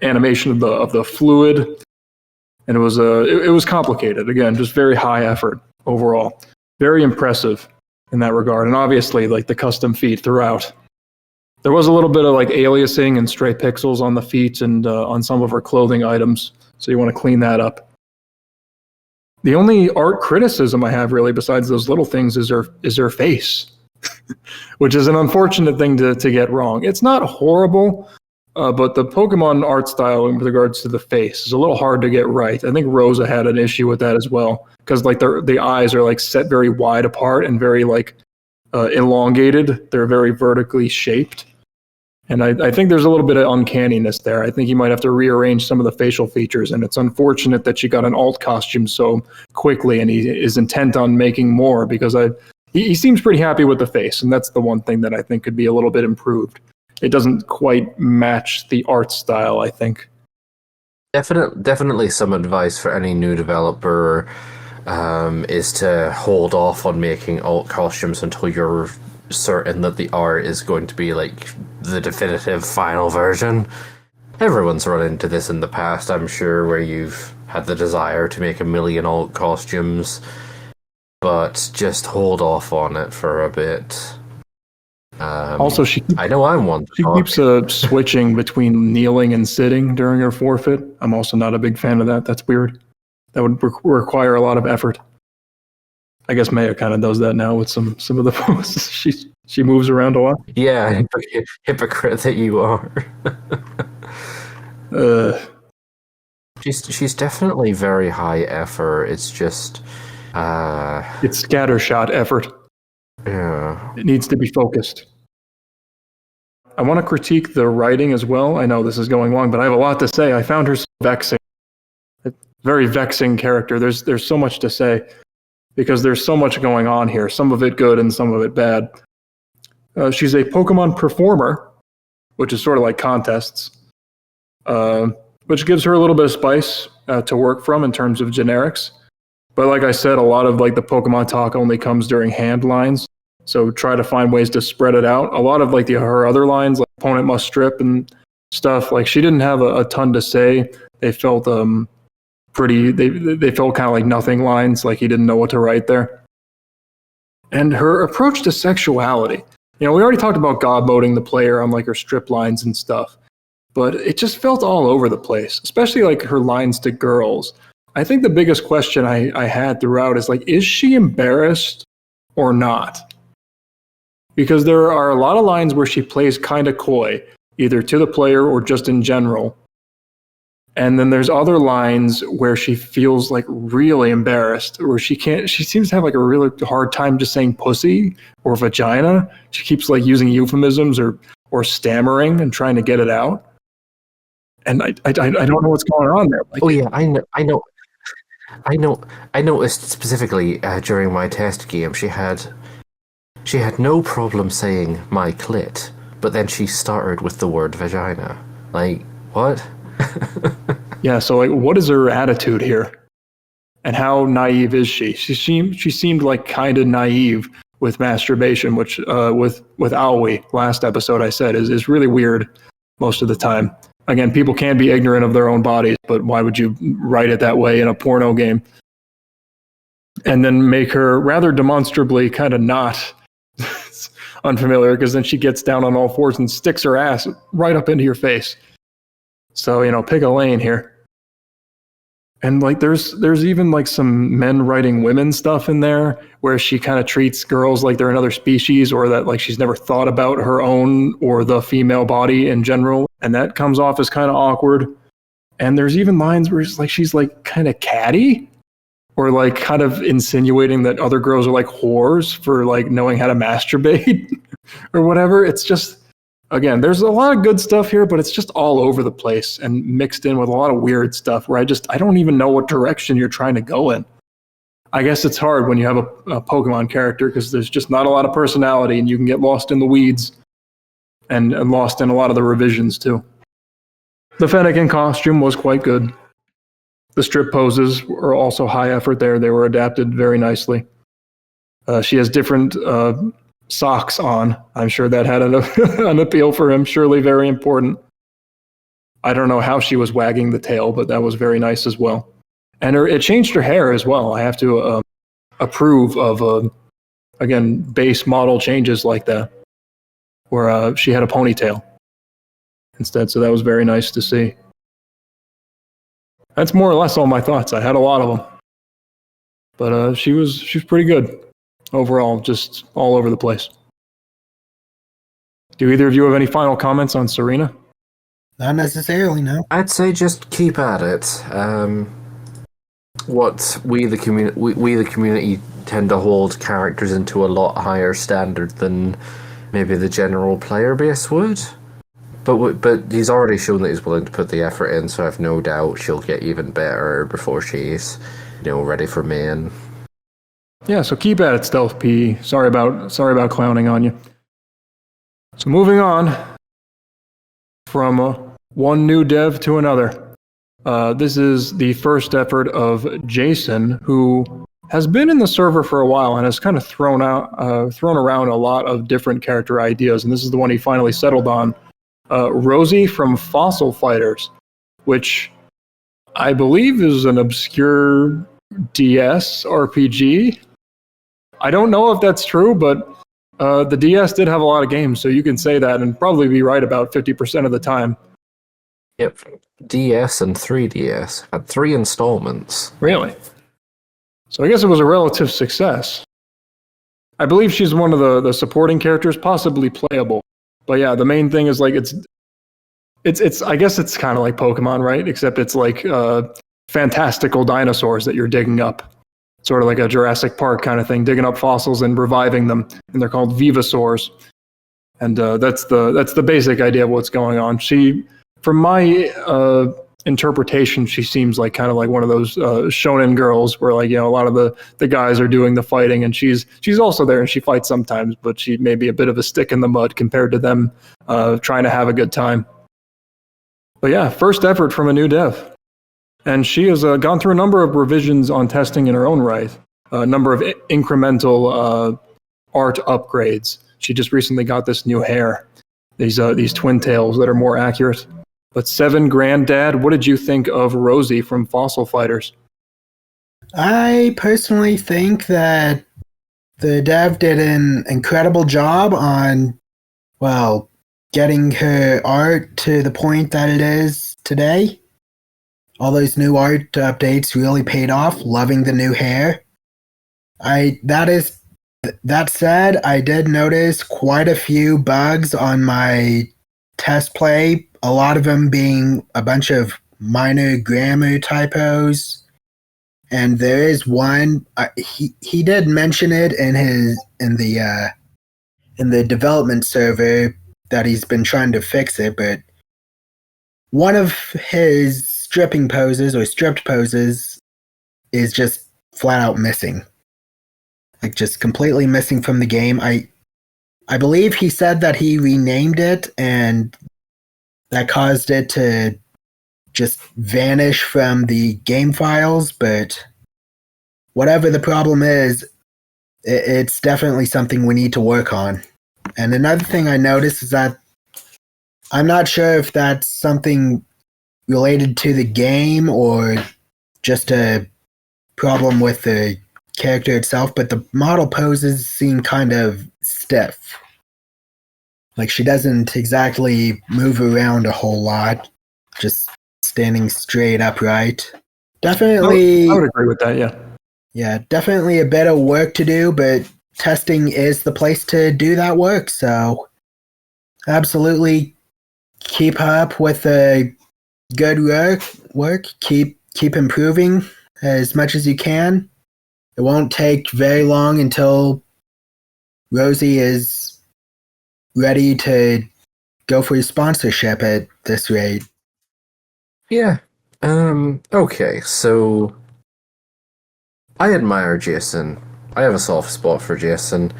animation of the fluid, and it was complicated. Again, just very high effort overall, very impressive in that regard, and obviously like the custom feet throughout. There was a little bit of like aliasing and stray pixels on the feet and on some of her clothing items, so you want to clean that up. The only art criticism I have really, besides those little things, is her face, which is an unfortunate thing to get wrong. It's not horrible, but the Pokemon art style in regards to the face is a little hard to get right. I think Rosa had an issue with that as well, because like the eyes are like set very wide apart and very like elongated. They're very vertically shaped. And I think there's a little bit of uncanniness there. I think you might have to rearrange some of the facial features, and it's unfortunate that she got an alt costume so quickly, and he is intent on making more, because he seems pretty happy with the face, and that's the one thing that I think could be a little bit improved. It doesn't quite match the art style, I think.
Definitely some advice for any new developer is to hold off on making alt costumes until you're certain that the art is going to be like the definitive final version. Everyone's run into this in the past, I'm sure, where you've had the desire to make a million alt costumes, but just hold off on it for a bit.
Also,
I know I'm one.
She keeps switching between kneeling and sitting during her forfeit. I'm also not a big fan of that. That's weird. That would require a lot of effort. I guess Maya kind of does that now with some of the poses. She moves around a lot.
Yeah, hypocrite that you are. She's definitely very high effort. It's just
it's scattershot effort.
Yeah.
It needs to be focused. I want to critique the writing as well. I know this is going long, but I have a lot to say. I found her so vexing. A very vexing character. There's so much to say, because there's so much going on here. Some of it good and some of it bad. She's a Pokemon performer, which is sort of like contests, which gives her a little bit of spice to work from in terms of generics. But like I said, a lot of like the Pokemon talk only comes during hand lines. So try to find ways to spread it out. A lot of like her other lines, like opponent must strip and stuff, like she didn't have a ton to say. They felt they felt kind of like nothing lines, like he didn't know what to write there. And her approach to sexuality. We already talked about god moding the player on like her strip lines and stuff, but it just felt all over the place, especially like her lines to girls. I think the biggest question I had throughout is like, is she embarrassed or not? Because there are a lot of lines where she plays kind of coy, either to the player or just in general. And then there's other lines where she feels like really embarrassed, or she seems to have like a really hard time just saying pussy or vagina. She keeps like using euphemisms or stammering and trying to get it out. And I don't know what's going on there. Like,
oh yeah, I noticed specifically during my test game, she had no problem saying my clit, but then she started with the word vagina. Like, what?
Yeah, so like, what is her attitude here? And how naive is she? She seemed like kind of naive with masturbation, which with Aoi, last episode I said, is really weird most of the time. Again, people can be ignorant of their own bodies, but why would you write it that way in a porno game? And then make her rather demonstrably kind of not unfamiliar, because then she gets down on all fours and sticks her ass right up into your face. So, pick a lane here. And like there's even like some men writing women stuff in there where she kind of treats girls like they're another species, or that like she's never thought about her own or the female body in general, and that comes off as kind of awkward. And there's even lines where she's like kind of catty, or like kind of insinuating that other girls are like whores for like knowing how to masturbate or whatever. It's just, again, there's a lot of good stuff here, but it's just all over the place and mixed in with a lot of weird stuff where I don't even know what direction you're trying to go in. I guess it's hard when you have a Pokemon character because there's just not a lot of personality and you can get lost in the weeds and lost in a lot of the revisions too. The Fennekin costume was quite good. The strip poses were also high effort there. They were adapted very nicely. She has different socks on. I'm sure that had an appeal for him, surely very important. I don't know how she was wagging the tail, but that was very nice as well. And it changed her hair as well. I have to approve of, again, base model changes like that, where she had a ponytail instead. So that was very nice to see. That's more or less all my thoughts. I had a lot of them. But she was pretty good overall, just all over the place. Do either of you have any final comments on Serena?
Not necessarily, no.
I'd say just keep at it. What we the community tend to hold characters into a lot higher standard than maybe the general player base would. But he's already shown that he's willing to put the effort in, so I have no doubt she'll get even better before she's, ready for main.
Yeah, so keep at it, Stealth P. Sorry about clowning on you. So moving on from one new dev to another. This is the first effort of Jason, who has been in the server for a while and has kind of thrown around a lot of different character ideas, and this is the one he finally settled on. Rosie from Fossil Fighters, which I believe is an obscure DS RPG. I don't know if that's true, but the DS did have a lot of games, so you can say that and probably be right about 50% of the time.
Yep, DS and 3DS had 3 installments.
Really? So I guess it was a relative success. I believe she's one of the supporting characters, possibly playable. But yeah, the main thing is like it's I guess it's kind of like Pokemon, right? Except it's like fantastical dinosaurs that you're digging up. Sort of like a Jurassic Park kind of thing, digging up fossils and reviving them, and they're called Vivasaurs. And that's the basic idea of what's going on. She, from my interpretation, she seems like kind of like one of those shonen girls where like, a lot of the guys are doing the fighting, and she's also there and she fights sometimes, but she may be a bit of a stick in the mud compared to them trying to have a good time. But yeah, first effort from a new dev. And she has gone through a number of revisions on testing in her own right, a number of incremental art upgrades. She just recently got this new hair, these twin tails that are more accurate. But Seven Granddad, what did you think of Rosie from Fossil Fighters?
I personally think that the dev did an incredible job on, getting her art to the point that it is today. All those new art updates really paid off. Loving the new hair. That said, I did notice quite a few bugs on my test play. A lot of them being a bunch of minor grammar typos. And there is one. He did mention it in the development server that he's been trying to fix it, but one of his stripped poses is just flat out missing. Like just completely missing from the game. I believe he said that he renamed it and that caused it to just vanish from the game files, but whatever the problem is, it's definitely something we need to work on. And another thing I noticed is that I'm not sure if that's something related to the game or just a problem with the character itself, but the model poses seem kind of stiff. Like she doesn't exactly move around a whole lot, just standing straight upright. Definitely,
I would agree with that, yeah.
Yeah, definitely a bit of work to do, but testing is the place to do that work, so absolutely keep up with the good work. Keep improving as much as you can. It won't take very long until Rosie is ready to go for sponsorship at this rate.
Yeah. Okay, so I admire Jason. I have a soft spot for Jason.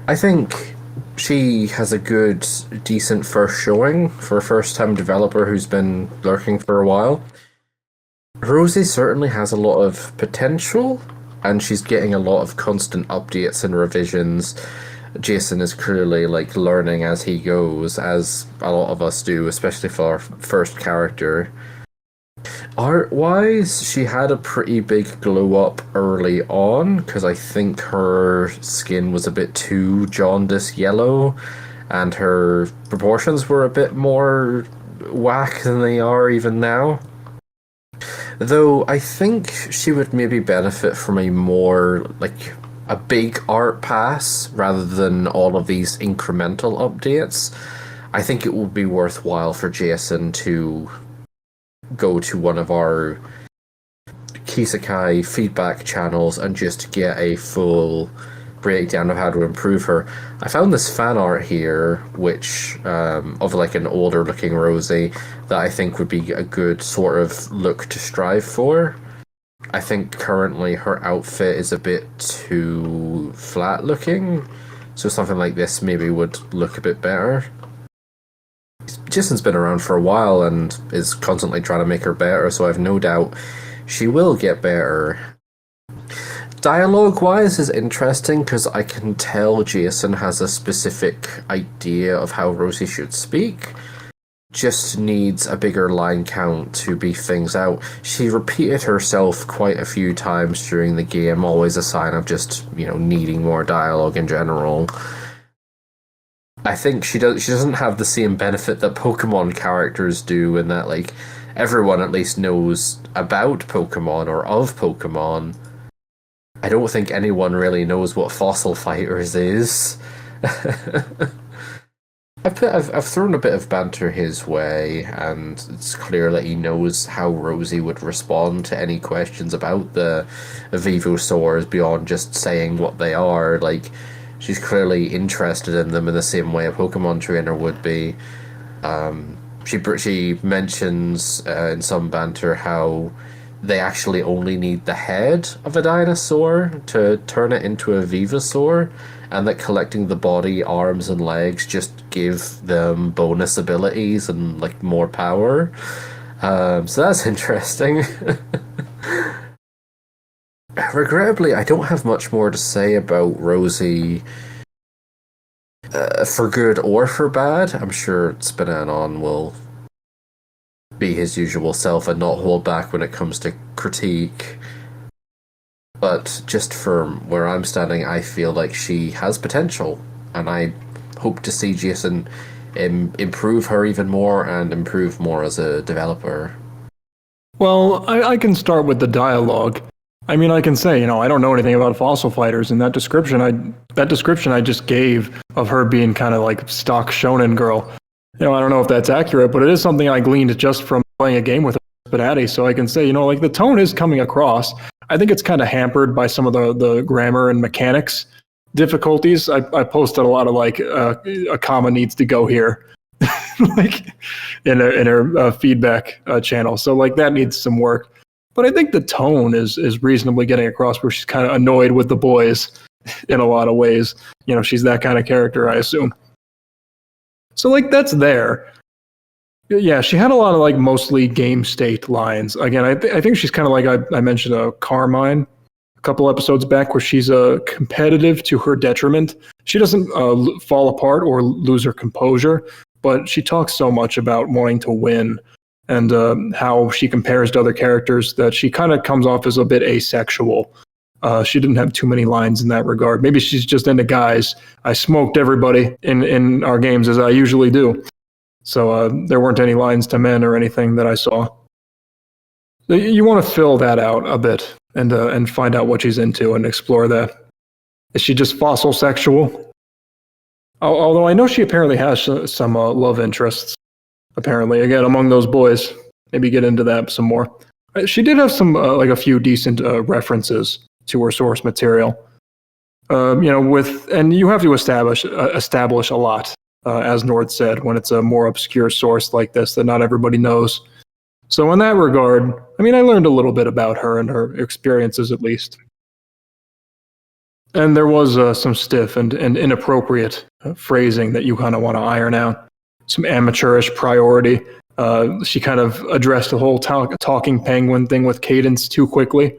I think she has a good, decent first showing for a first-time developer who's been lurking for a while. Rosie certainly has a lot of potential, and she's getting a lot of constant updates and revisions. Jason is clearly like learning as he goes, as a lot of us do, especially for our first character. Art-wise, she had a pretty big glow-up early on, because I think her skin was a bit too jaundice yellow, and her proportions were a bit more whack than they are even now. Though I think she would maybe benefit from a more, like, a big art pass, rather than all of these incremental updates. I think it would be worthwhile for Jason to go to one of our Kisekai feedback channels and just get a full breakdown of how to improve her. I found this fan art here, which of like an older looking Rosie, that I think would be a good sort of look to strive for. I think currently her outfit is a bit too flat looking, so something like this maybe would look a bit better. Jason's been around for a while and is constantly trying to make her better, so I have no doubt she will get better. Dialogue-wise is interesting because I can tell Jason has a specific idea of how Rosie should speak. Just needs a bigger line count to beef things out. She repeated herself quite a few times during the game, always a sign of just, needing more dialogue in general. I think she doesn't have the same benefit that Pokemon characters do, in that, like, everyone at least knows about Pokemon or of Pokemon. I don't think anyone really knows what Fossil Fighters is. I've thrown a bit of banter his way, and it's clear that he knows how Rosie would respond to any questions about the Venusaurs beyond just saying what they are. Like, she's clearly interested in them in the same way a Pokemon trainer would be. She mentions in some banter how they actually only need the head of a dinosaur to turn it into a Venusaur, and that collecting the body, arms, and legs just give them bonus abilities and like more power. So that's interesting. Regrettably, I don't have much more to say about Rosie, for good or for bad. I'm sure SPNanon will be his usual self and not hold back when it comes to critique. But just from where I'm standing, I feel like she has potential, and I hope to see Jason improve her even more and improve more as a developer.
Well, I can start with the dialogue. I mean, I can say, I don't know anything about Fossil Fighters, and that description I just gave of her being kind of like stock shonen girl. I don't know if that's accurate, but it is something I gleaned just from playing a game with SPNatI, so I can say, like, the tone is coming across. I think it's kind of hampered by some of the grammar and mechanics difficulties. I posted a lot of like a comma needs to go here, like in her feedback channel. So like that needs some work. But I think the tone is reasonably getting across, where she's kind of annoyed with the boys in a lot of ways. She's that kind of character, I assume. So like that's there. Yeah, she had a lot of like mostly game state lines. Again, I think she's kind of like I mentioned Carmine a couple episodes back, where she's competitive to her detriment. She doesn't fall apart or lose her composure, but she talks so much about wanting to win and how she compares to other characters that she kind of comes off as a bit asexual. She didn't have too many lines in that regard. Maybe she's just into guys. I smoked everybody in our games, as I usually do. So there weren't any lines to men or anything that I saw. So you want to fill that out a bit and find out what she's into and explore that. Is she just fossil sexual? Although I know she apparently has some love interests. Apparently, again, among those boys. Maybe get into that some more. She did have some like a few decent references to her source material. And you have to establish a lot. As Nord said, when it's a more obscure source like this that not everybody knows. So in that regard, I mean, I learned a little bit about her and her experiences, at least. And there was some stiff and inappropriate phrasing that you kind of want to iron out. Some amateurish priority. She kind of addressed the whole talking penguin thing with Cadence too quickly.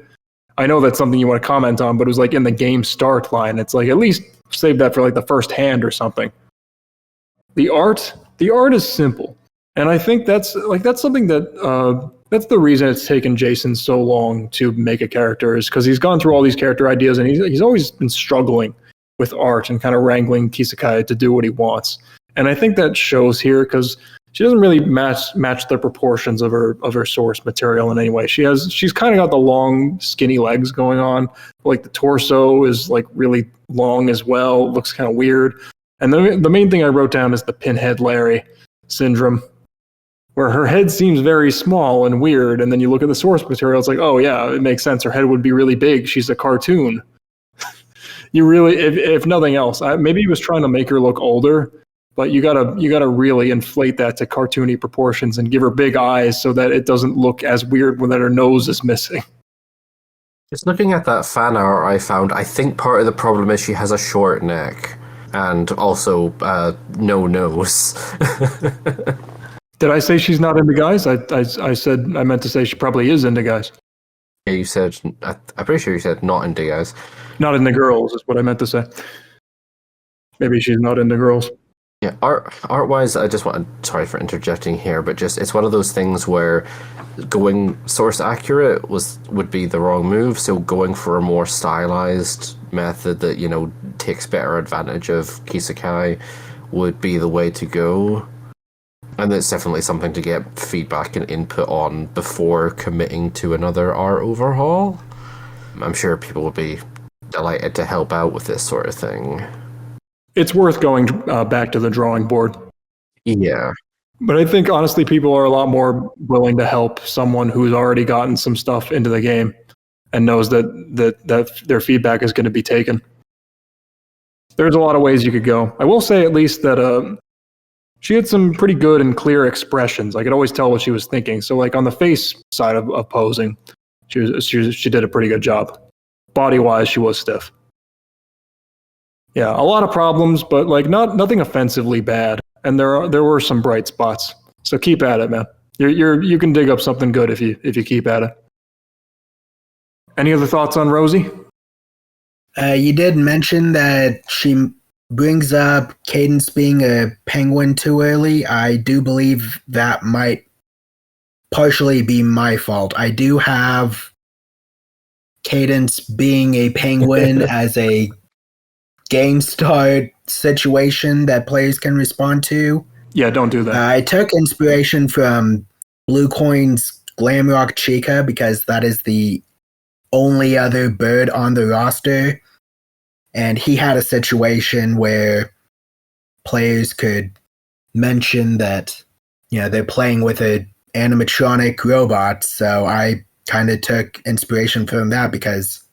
I know that's something you want to comment on, but it was like in the game start line. It's like, at least save that for like the first hand or something. The art is simple. And I think that's something that that's the reason it's taken Jason so long to make a character, is because he's gone through all these character ideas and he's always been struggling with art and kind of wrangling Kisaki to do what he wants. And I think that shows here, because she doesn't really match the proportions of her source material in any way. She's kind of got the long, skinny legs going on. Like the torso is like really long as well. It looks kind of weird. And the main thing I wrote down is the Pinhead Larry syndrome, where her head seems very small and weird, and then you look at the source material, it's like, oh yeah, it makes sense. Her head would be really big. She's a cartoon. You really, if nothing else, maybe he was trying to make her look older, but you gotta really inflate that to cartoony proportions and give her big eyes so that it doesn't look as weird when her nose is missing.
Just looking at that fan art I found, I think part of the problem is she has a short neck and also no nose.
Did I say she's not into guys? I said, I meant to say she probably is into guys.
Yeah, you said, I'm pretty sure you said not into guys.
Not into girls is what I meant to say. Maybe she's not into girls.
Yeah, art-wise, I just want, sorry for interjecting here, but just, it's one of those things where going source accurate would be the wrong move, so going for a more stylized method that, you know, takes better advantage of Kisaki would be the way to go. And it's definitely something to get feedback and input on before committing to another art overhaul. I'm sure people will be delighted to help out with this sort of thing.
It's worth going back to the drawing board.
Yeah.
But I think, honestly, people are a lot more willing to help someone who's already gotten some stuff into the game and knows that their feedback is going to be taken. There's a lot of ways you could go. I will say at least that she had some pretty good and clear expressions. I could always tell what she was thinking. So, like on the face side of posing, she did a pretty good job. Body-wise, she was stiff. Yeah, a lot of problems, but like nothing offensively bad. And there were some bright spots. So keep at it, man. You can dig up something good if you keep at it. Any other thoughts on Rosie?
You did mention that she brings up Cadence being a penguin too early. I do believe that might partially be my fault. I do have Cadence being a penguin as a game start situation that players can respond to.
Yeah, don't do that.
I took inspiration from Blue Coin's Glamrock Chica because that is the only other bird on the roster. And he had a situation where players could mention that, you know, they're playing with an animatronic robot. So I kind of took inspiration from that because,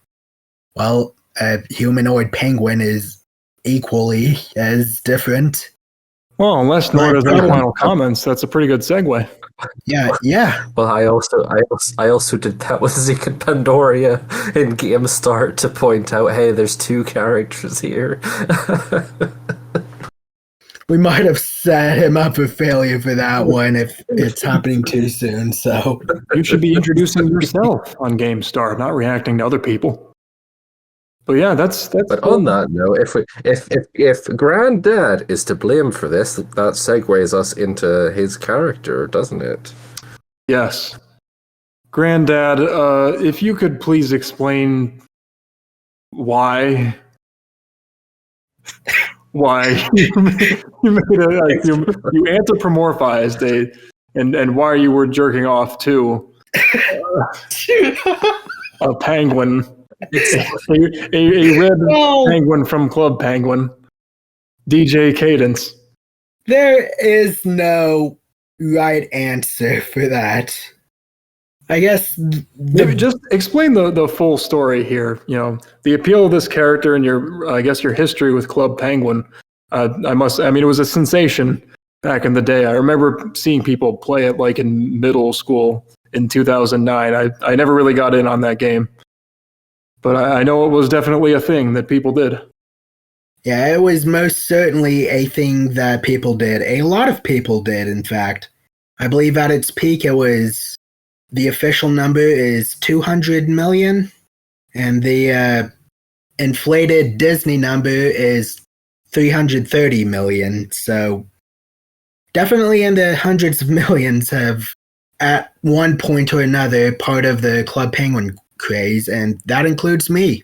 well, a humanoid penguin is equally as different.
Well, unless Nora has any final comments, that's a pretty good segue.
Yeah.
Well, I also did that with Zeke and Pandoria in Game Start to point out, hey, there's two characters here.
We might have set him up for failure for that one if it's happening too soon. So
you should be introducing yourself on Game Start, not reacting to other people. But yeah, that's.
But cool. On that note, if Granddad is to blame for this, that segues us into his character, doesn't it?
Yes, Granddad. If you could please explain why you anthropomorphized and why you were jerking off to a penguin. a red penguin from Club Penguin, DJ Cadence.
There is no right answer for that. I guess
just explain the full story here. You know, the appeal of this character and your history with Club Penguin. It was a sensation back in the day. I remember seeing people play it like in middle school in 2009. I never really got in on that game. but I know it was definitely a thing that people did.
Yeah, it was most certainly a thing that people did. A lot of people did, in fact. I believe at its peak, the official number is 200 million, and the inflated Disney number is 330 million. So definitely in the hundreds of millions have, at one point or another, part of the Club Penguin craze, and that includes me.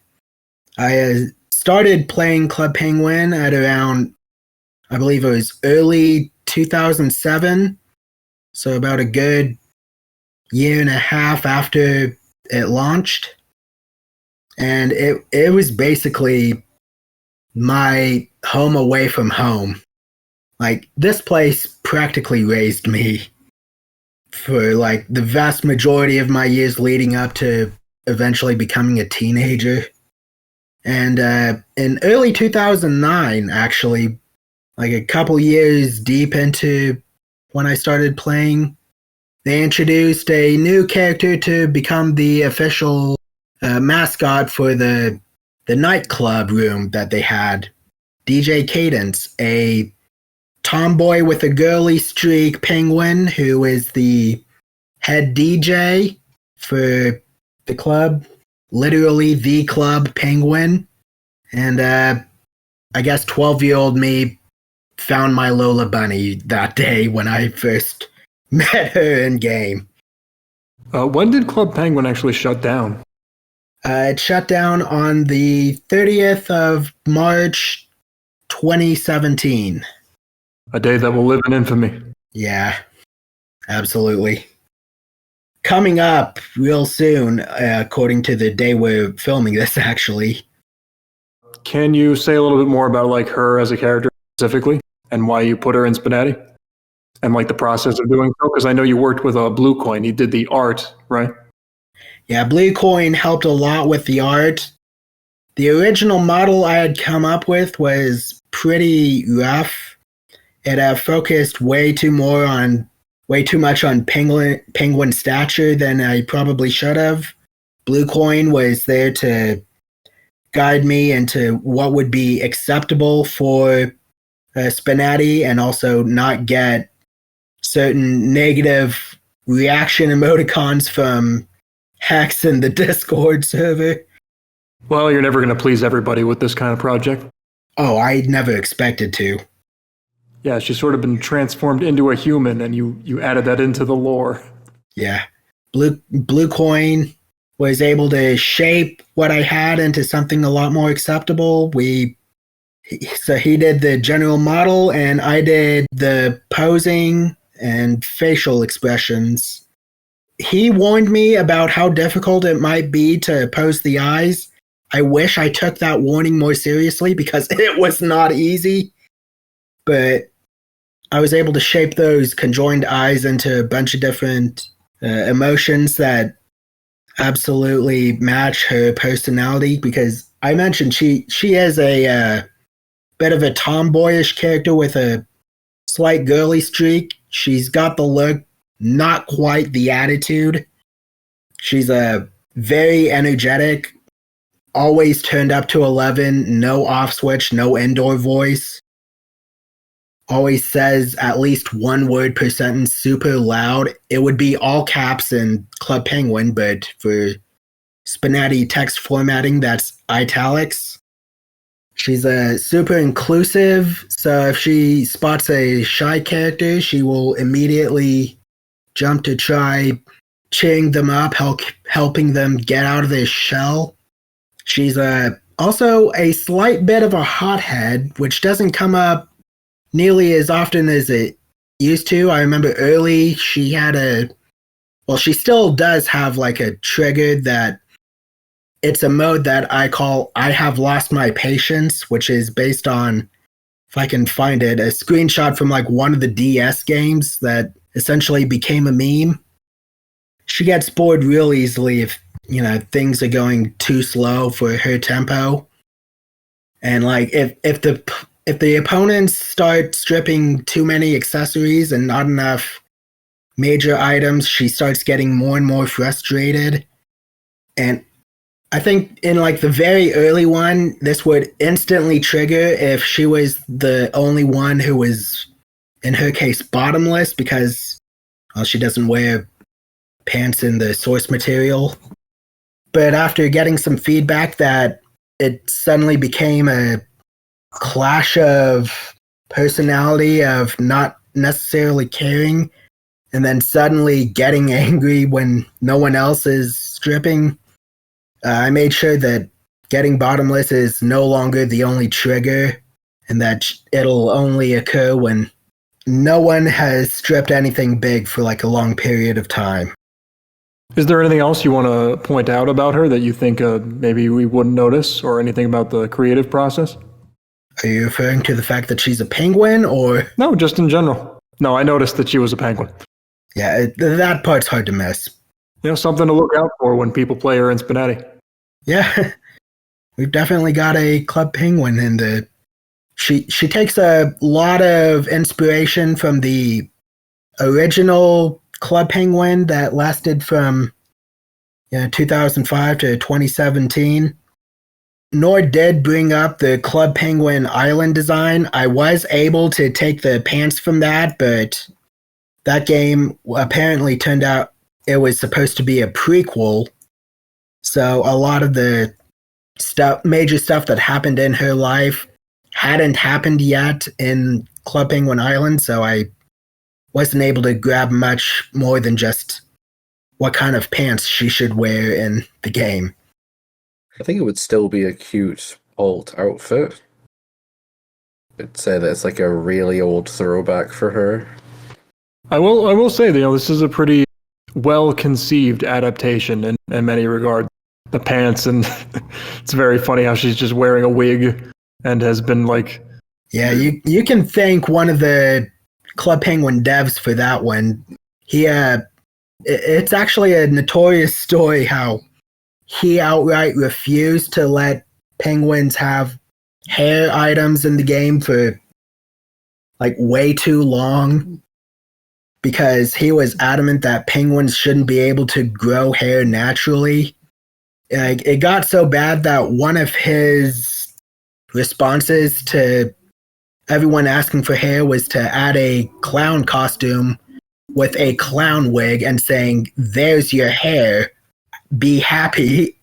I started playing Club Penguin at around, I believe it was early 2007, so about a good year and a half after it launched. And it was basically my home away from home. Like, this place practically raised me for like the vast majority of my years leading up to eventually becoming a teenager. And in early 2009, actually, like a couple years deep into when I started playing, they introduced a new character to become the official mascot for the nightclub room that they had. DJ Cadence, a tomboy with a girly streak penguin who is the head DJ for the club, literally the club penguin. And I guess 12-year-old me found my Lola Bunny that day when I first met her in game.
When did Club Penguin actually shut down?
It shut down on the 30th of March, 2017.
A day that will live in infamy.
Yeah, absolutely. Coming up real soon, according to the day we're filming this, actually.
Can you say a little bit more about like her as a character specifically and why you put her in SPNatI? And like the process of doing so? Because I know you worked with Blue Coin. He did the art, right?
Yeah, Blue Coin helped a lot with the art. The original model I had come up with was pretty rough. It focused way too much on penguin stature than I probably should have. Blue Coin was there to guide me into what would be acceptable for SPNatI and also not get certain negative reaction emoticons from Hex in the Discord server.
Well, you're never going to please everybody with this kind of project.
Oh, I never expected to.
Yeah, she's sort of been transformed into a human, and you added that into the lore.
Yeah. Blue Coin was able to shape what I had into something a lot more acceptable. So he did the general model, and I did the posing and facial expressions. He warned me about how difficult it might be to pose the eyes. I wish I took that warning more seriously because it was not easy. But I was able to shape those conjoined eyes into a bunch of different emotions that absolutely match her personality, because I mentioned she is a bit of a tomboyish character with a slight girly streak. She's got the look, not quite the attitude. She's a very energetic, always turned up to 11, no off switch, no indoor voice. Always says at least one word per sentence super loud. It would be all caps in Club Penguin, but for SPNatI text formatting, that's italics. She's super inclusive, so if she spots a shy character, she will immediately jump to try cheering them up, helping them get out of their shell. She's also a slight bit of a hothead, which doesn't come up nearly as often as it used to. I remember early she still does have like a trigger that it's a mode that I call I have lost my patience, which is based on, if I can find it, a screenshot from like one of the DS games that essentially became a meme. She gets bored real easily if, things are going too slow for her tempo. And like if the opponents start stripping too many accessories and not enough major items, she starts getting more and more frustrated. And I think in like the very early one, this would instantly trigger if she was the only one who was, in her case, bottomless because she doesn't wear pants in the source material. But after getting some feedback that it suddenly became a clash of personality of not necessarily caring and then suddenly getting angry when no one else is stripping, I made sure that getting bottomless is no longer the only trigger and that it'll only occur when no one has stripped anything big for like a long period of time.
Is there anything else you want to point out about her that you think maybe we wouldn't notice, or anything about the creative process?
Are you referring to the fact that she's a penguin, or?
No, just in general. No, I noticed that she was a penguin.
Yeah, that part's hard to miss.
Something to look out for when people play her in SPNatI.
Yeah, we've definitely got a club penguin in the... She takes a lot of inspiration from the original club penguin that lasted from 2005 to 2017. Nord did bring up the club penguin island design. I was able to take the pants from that, but that game apparently turned out it was supposed to be a prequel. So a lot of the major stuff that happened in her life hadn't happened yet in Club Penguin Island, so I wasn't able to grab much more than just what kind of pants she should wear in the game.
I think it would still be a cute alt outfit. I'd say that it's like a really old throwback for her.
I will say, this is a pretty well-conceived adaptation in many regards. The pants, and it's very funny how she's just wearing a wig and has been like...
Yeah, you can thank one of the Club Penguin devs for that one. It's actually a notorious story how he outright refused to let penguins have hair items in the game for like way too long because he was adamant that penguins shouldn't be able to grow hair naturally. It got so bad that one of his responses to everyone asking for hair was to add a clown costume with a clown wig and saying, "There's your hair, be happy."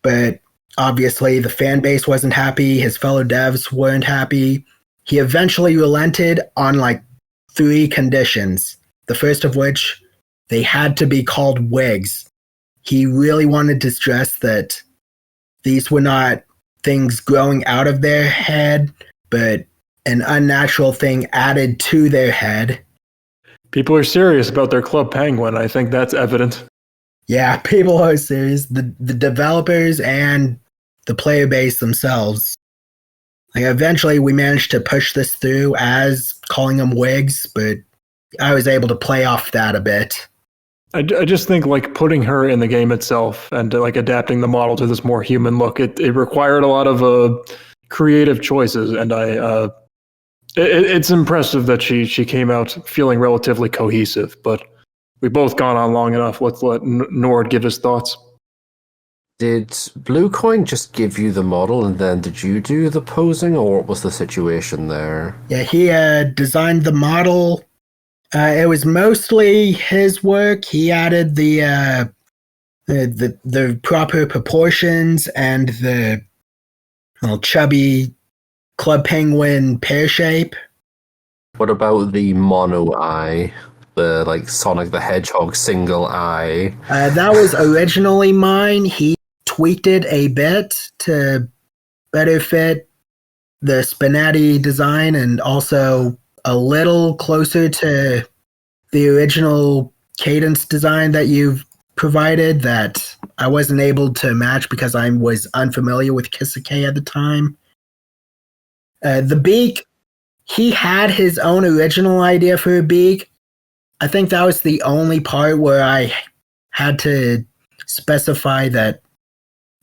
But obviously the fan base wasn't happy, his fellow devs weren't happy. He eventually relented on like 3 conditions. The first of which, they had to be called wigs. He really wanted to stress that these were not things growing out of their head, but an unnatural thing added to their head.
People are serious about their Club Penguin. I think that's evident.
Yeah, people are serious. The developers and the player base themselves. Like, eventually we managed to push this through as calling them wigs, but I was able to play off that a bit.
I just think like putting her in the game itself and like adapting the model to this more human look, it required a lot of creative choices, and it's impressive that she came out feeling relatively cohesive. But we've both gone on long enough. Let's let Nord give his thoughts.
Did Bluecoin just give you the model and then did you do the posing, or what was the situation there?
Yeah, he designed the model. It was mostly his work. He added the proper proportions and the chubby Club Penguin pear shape.
What about the mono eye? The like Sonic the Hedgehog single eye?
That was originally mine. He tweaked it a bit to better fit the SPNatI design and also a little closer to the original Cadence design that you've provided that I wasn't able to match because I was unfamiliar with Kisake at the time. The beak, he had his own original idea for a beak. I think that was the only part where I had to specify that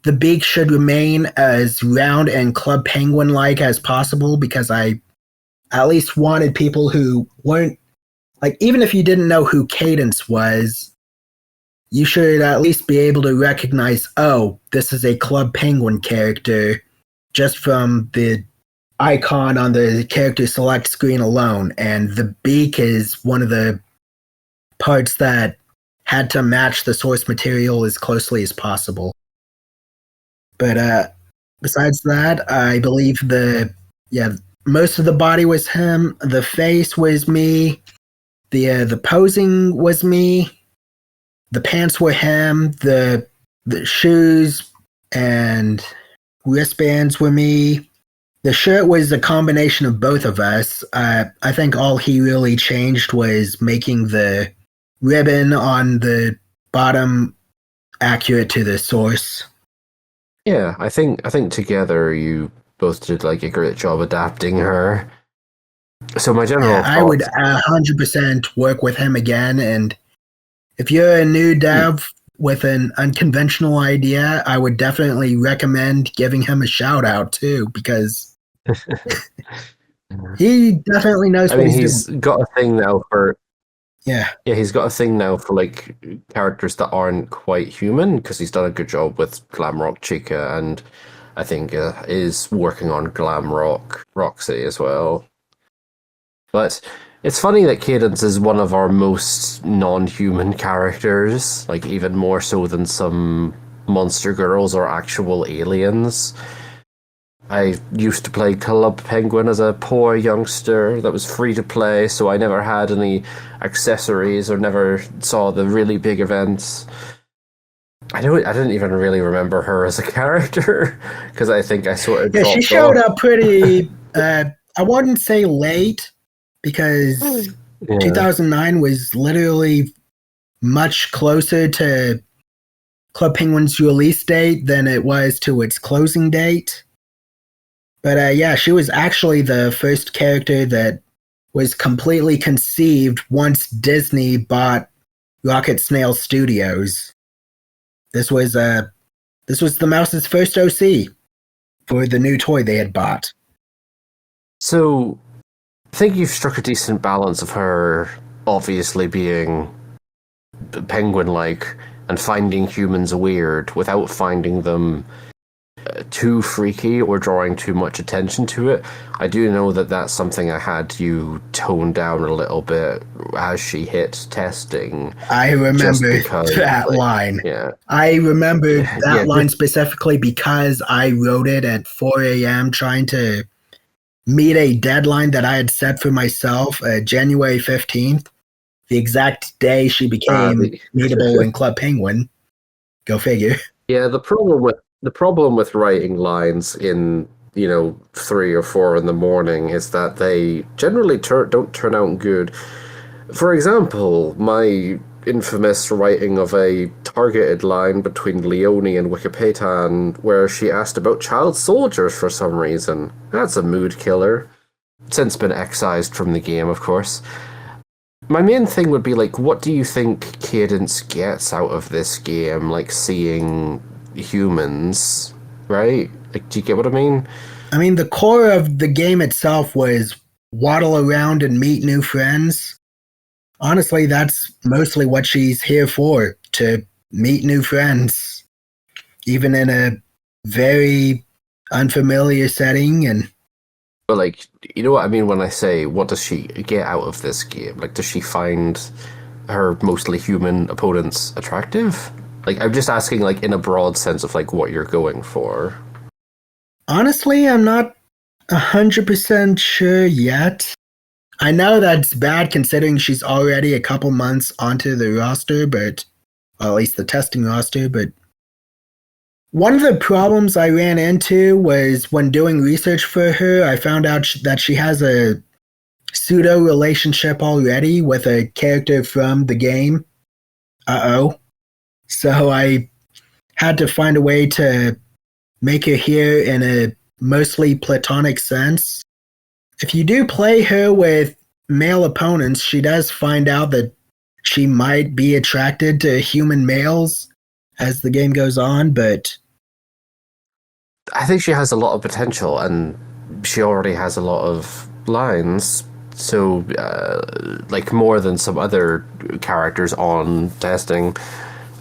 the beak should remain as round and Club Penguin-like as possible because I at least wanted people who weren't, like, even if you didn't know who Cadence was, you should at least be able to recognize, oh, this is a Club Penguin character just from the icon on the character select screen alone. And the beak is one of the parts that had to match the source material as closely as possible. But besides that, I believe most of the body was him. The face was me. The posing was me. The pants were him. The shoes and wristbands were me. The shirt was a combination of both of us. I think all he really changed was making the ribbon on the bottom accurate to the source.
Yeah, I think together you both did like a great job adapting her. So my general thoughts,
I would 100% work with him again, and if you're a new dev with an unconventional idea, I would definitely recommend giving him a shout out too, because he definitely knows what he's doing.
Got a thing now for
Yeah,
he's got a thing now for like characters that aren't quite human because he's done a good job with Glam Rock Chica, and I think is working on Glam Rock Roxy as well. But it's funny that Cadence is one of our most non-human characters, like even more so than some monster girls or actual aliens. I used to play Club Penguin as a poor youngster that was free to play, so I never had any accessories or never saw the really big events. I didn't even really remember her as a character because I think I sort of dropped
she showed
off.
up pretty. I wouldn't say late because 2009 was literally much closer to Club Penguin's release date than it was to its closing date. But she was actually the first character that was completely conceived once Disney bought Rocket Snail Studios. This was the mouse's first OC for the new toy they had bought.
So, I think you've struck a decent balance of her obviously being penguin-like and finding humans weird without finding them too freaky or drawing too much attention to it. I do know that that's something I had you tone down a little bit as she hit testing.
I remember that line.
Yeah.
I remember that line specifically because I wrote it at 4 a.m. trying to meet a deadline that I had set for myself, January 15th, the exact day she became meetable in Club Penguin. Go figure.
Yeah, the problem with writing lines in 3 or 4 in the morning is that they generally don't turn out good. For example, my infamous writing of a targeted line between Leonie and Wikipatan where she asked about child soldiers for some reason. That's a mood killer. Since been excised from the game, of course. My main thing would be, like, what do you think Cadence gets out of this game? Like, seeing humans, right? Like, do you get what I mean?
I mean, the core of the game itself was waddle around and meet new friends. Honestly, that's mostly what she's here for, to meet new friends, even in a very unfamiliar setting.
But, like, you know what I mean when I say, what does she get out of this game? Like, does she find her mostly human opponents attractive? Like, I'm just asking, like, in a broad sense of, like, what you're going for.
Honestly, I'm not 100% sure yet. I know that's bad considering she's already a couple months onto the roster, or at least the testing roster, but one of the problems I ran into was when doing research for her, I found out that she has a pseudo relationship already with a character from the game. So I had to find a way to make her here in a mostly platonic sense. If you do play her with male opponents, she does find out that she might be attracted to human males as the game goes on, but
I think she has a lot of potential, and she already has a lot of lines, so like more than some other characters on testing.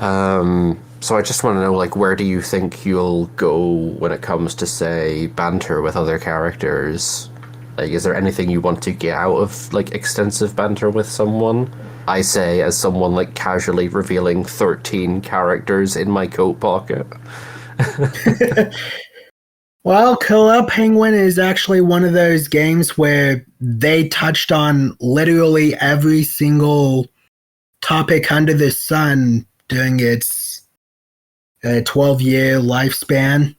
So I just want to know, like, where do you think you'll go when it comes to, say, banter with other characters? Like, is there anything you want to get out of, like, extensive banter with someone? I say, as someone, like, casually revealing 13 characters in my coat pocket.
Well, Club Penguin is actually one of those games where they touched on literally every single topic under the sun during its 12-year lifespan.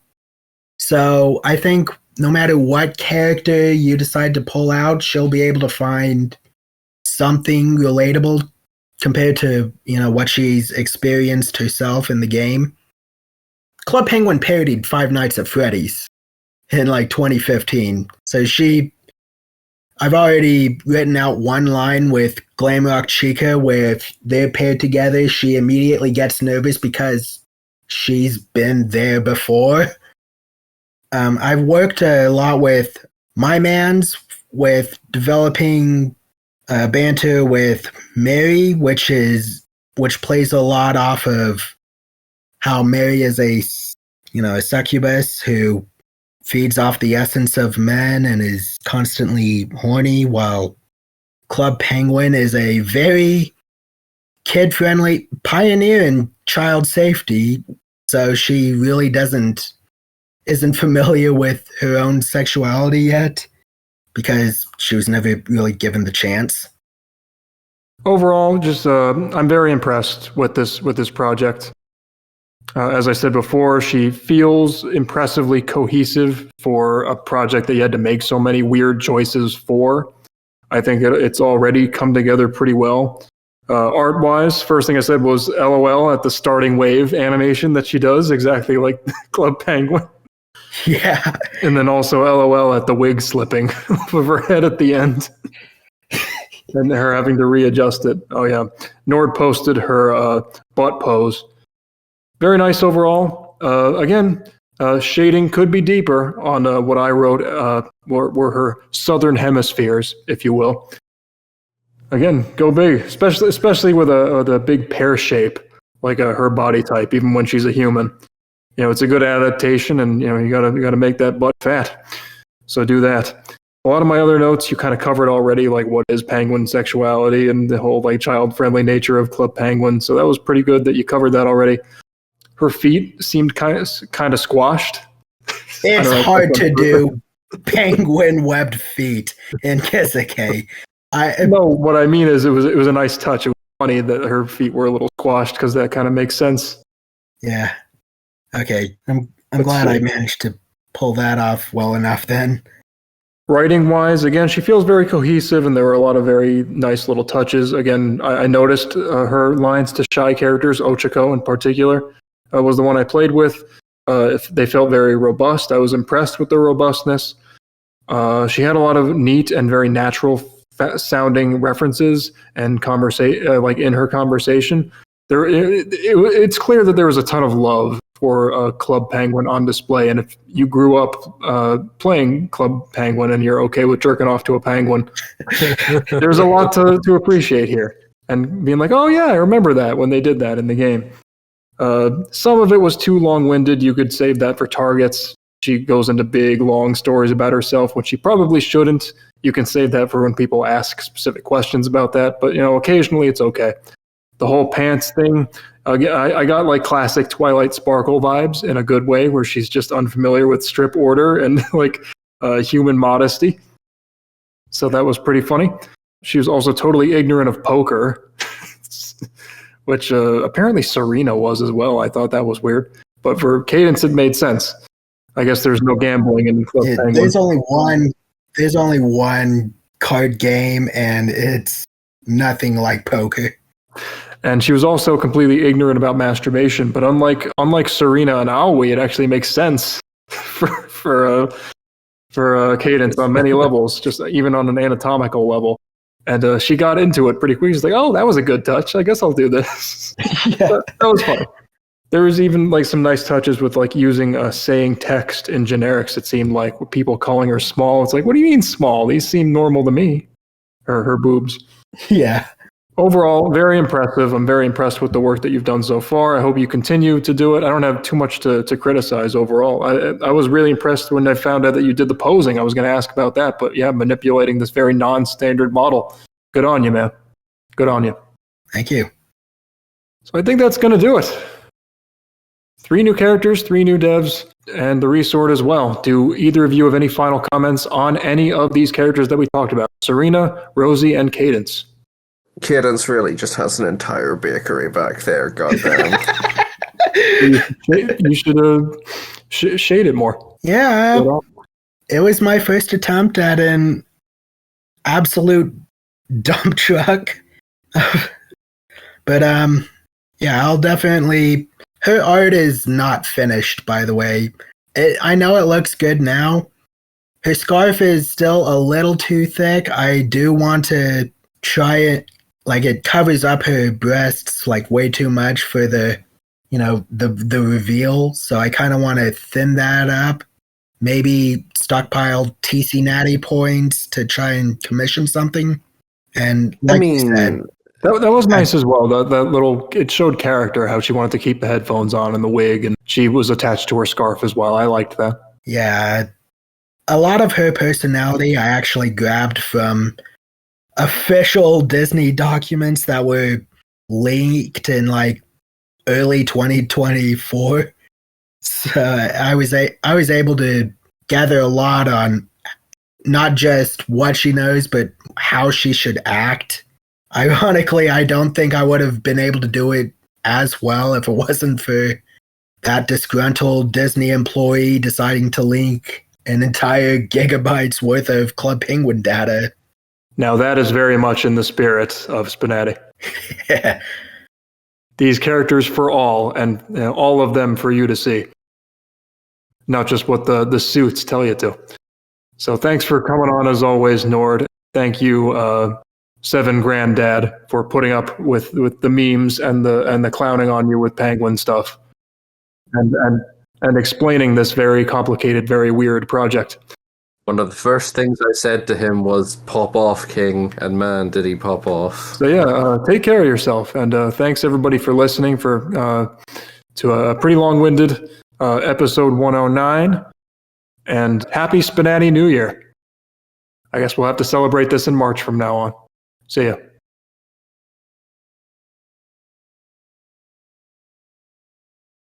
So I think no matter what character you decide to pull out, she'll be able to find something relatable compared to, what she's experienced herself in the game. Club Penguin parodied Five Nights at Freddy's in 2015. So I've already written out one line with Glamrock Chica where if they're paired together, she immediately gets nervous because she's been there before. I've worked a lot with my mans with developing banter with Mary, which plays a lot off of how Mary is a succubus who feeds off the essence of men and is constantly horny, while Club Penguin is a very kid-friendly pioneer in child safety, so she really isn't familiar with her own sexuality yet because she was never really given the chance.
Overall, just I'm very impressed with this project. As I said before, she feels impressively cohesive for a project that you had to make so many weird choices for. I think it's already come together pretty well. Art-wise, first thing I said was LOL at the starting wave animation that she does, exactly like Club Penguin.
Yeah.
And then also LOL at the wig slipping off of her head at the end. And her having to readjust it. Oh yeah. Nord posted her butt pose. Very nice overall. Again, shading could be deeper on what I wrote were her southern hemispheres, if you will. Again, go big, especially with a big pear shape like her body type, even when she's a human. It's a good adaptation, and you gotta make that butt fat. So do that. A lot of my other notes you kind of covered already, like what is penguin sexuality and the whole child-friendly nature of Club Penguin. So that was pretty good that you covered that already. Her feet seemed kind of squashed.
It's hard to do penguin webbed feet in Kisake.
No, what I mean is it was a nice touch. It was funny that her feet were a little squashed because that kind of makes sense.
Yeah. Okay. I'm glad I managed to pull that off well enough then.
Writing wise, again, she feels very cohesive, and there were a lot of very nice little touches. Again, I noticed her lines to shy characters, Ochako in particular. Was the one I played with. They felt very robust. I was impressed with their robustness. She had a lot of neat and very natural sounding references and in her conversation. It's clear that there was a ton of love for Club Penguin on display. And if you grew up playing Club Penguin and you're okay with jerking off to a penguin, there's a lot to appreciate here. And being like, oh yeah, I remember that when they did that in the game. Some of it was too long-winded. You could save that for targets. She goes into big, long stories about herself, which she probably shouldn't. You can save that for when people ask specific questions about that. But, occasionally it's okay. The whole pants thing, I got classic Twilight Sparkle vibes in a good way, where she's just unfamiliar with strip order and human modesty. So that was pretty funny. She was also totally ignorant of poker. Which apparently Serena was as well. I thought that was weird. But for Cadence, it made sense. I guess there's no gambling in Club Penguin.
There's only one card game, and it's nothing like poker.
And she was also completely ignorant about masturbation. But unlike Serena and Aoi, it actually makes sense for Cadence on many levels, just even on an anatomical level. And she got into it pretty quick. She's like, oh, that was a good touch. I guess I'll do this. Yeah. That was fun. There was even some nice touches with using saying text in generics, it seemed like, with people calling her small. It's like, what do you mean small? These seem normal to me. Her boobs.
Yeah.
Overall, very impressive. I'm very impressed with the work that you've done so far. I hope you continue to do it. I don't have too much to criticize overall. I was really impressed when I found out that you did the posing. I was going to ask about that, but yeah, manipulating this very non-standard model. Good on you, man. Good on you.
Thank you.
So I think that's going to do it. 3 new characters, 3 new devs, and the resort as well. Do either of you have any final comments on any of these characters that we talked about? Serena, Rosie, and Cadence.
Cadence really just has an entire bakery back there, goddamn.
You should shade it more.
Yeah, it was my first attempt at an absolute dump truck. But yeah, I'll definitely. Her art is not finished, by the way. I know it looks good now. Her scarf is still a little too thick. I do want to try it. Like, it covers up her breasts like way too much for the reveal. So I kind of want to thin that up. Maybe stockpile SPNatI points to try and commission something. And like you said,
that was nice as well. That little, it showed character, how she wanted to keep the headphones on and the wig, and she was attached to her scarf as well. I liked that.
Yeah, a lot of her personality I actually grabbed from official Disney documents that were leaked in like early 2024. So I was able to gather a lot on not just what she knows, but how she should act. Ironically, I don't think I would have been able to do it as well if it wasn't for that disgruntled Disney employee deciding to leak an entire gigabyte's worth of Club Penguin data.
Now that is very much in the spirit of SPNatI.
Yeah.
These characters for all, and all of them for you to see. Not just what the suits tell you to. So thanks for coming on as always, Nord. Thank you, Seven Granddad, for putting up with the memes and the clowning on you with penguin stuff. And explaining this very complicated, very weird project.
One of the first things I said to him was, "Pop off, King," and man, did he pop off.
So yeah, take care of yourself, and thanks everybody for listening to a pretty long-winded episode 109, and happy SPNatI New Year. I guess we'll have to celebrate this in March from now on. See ya.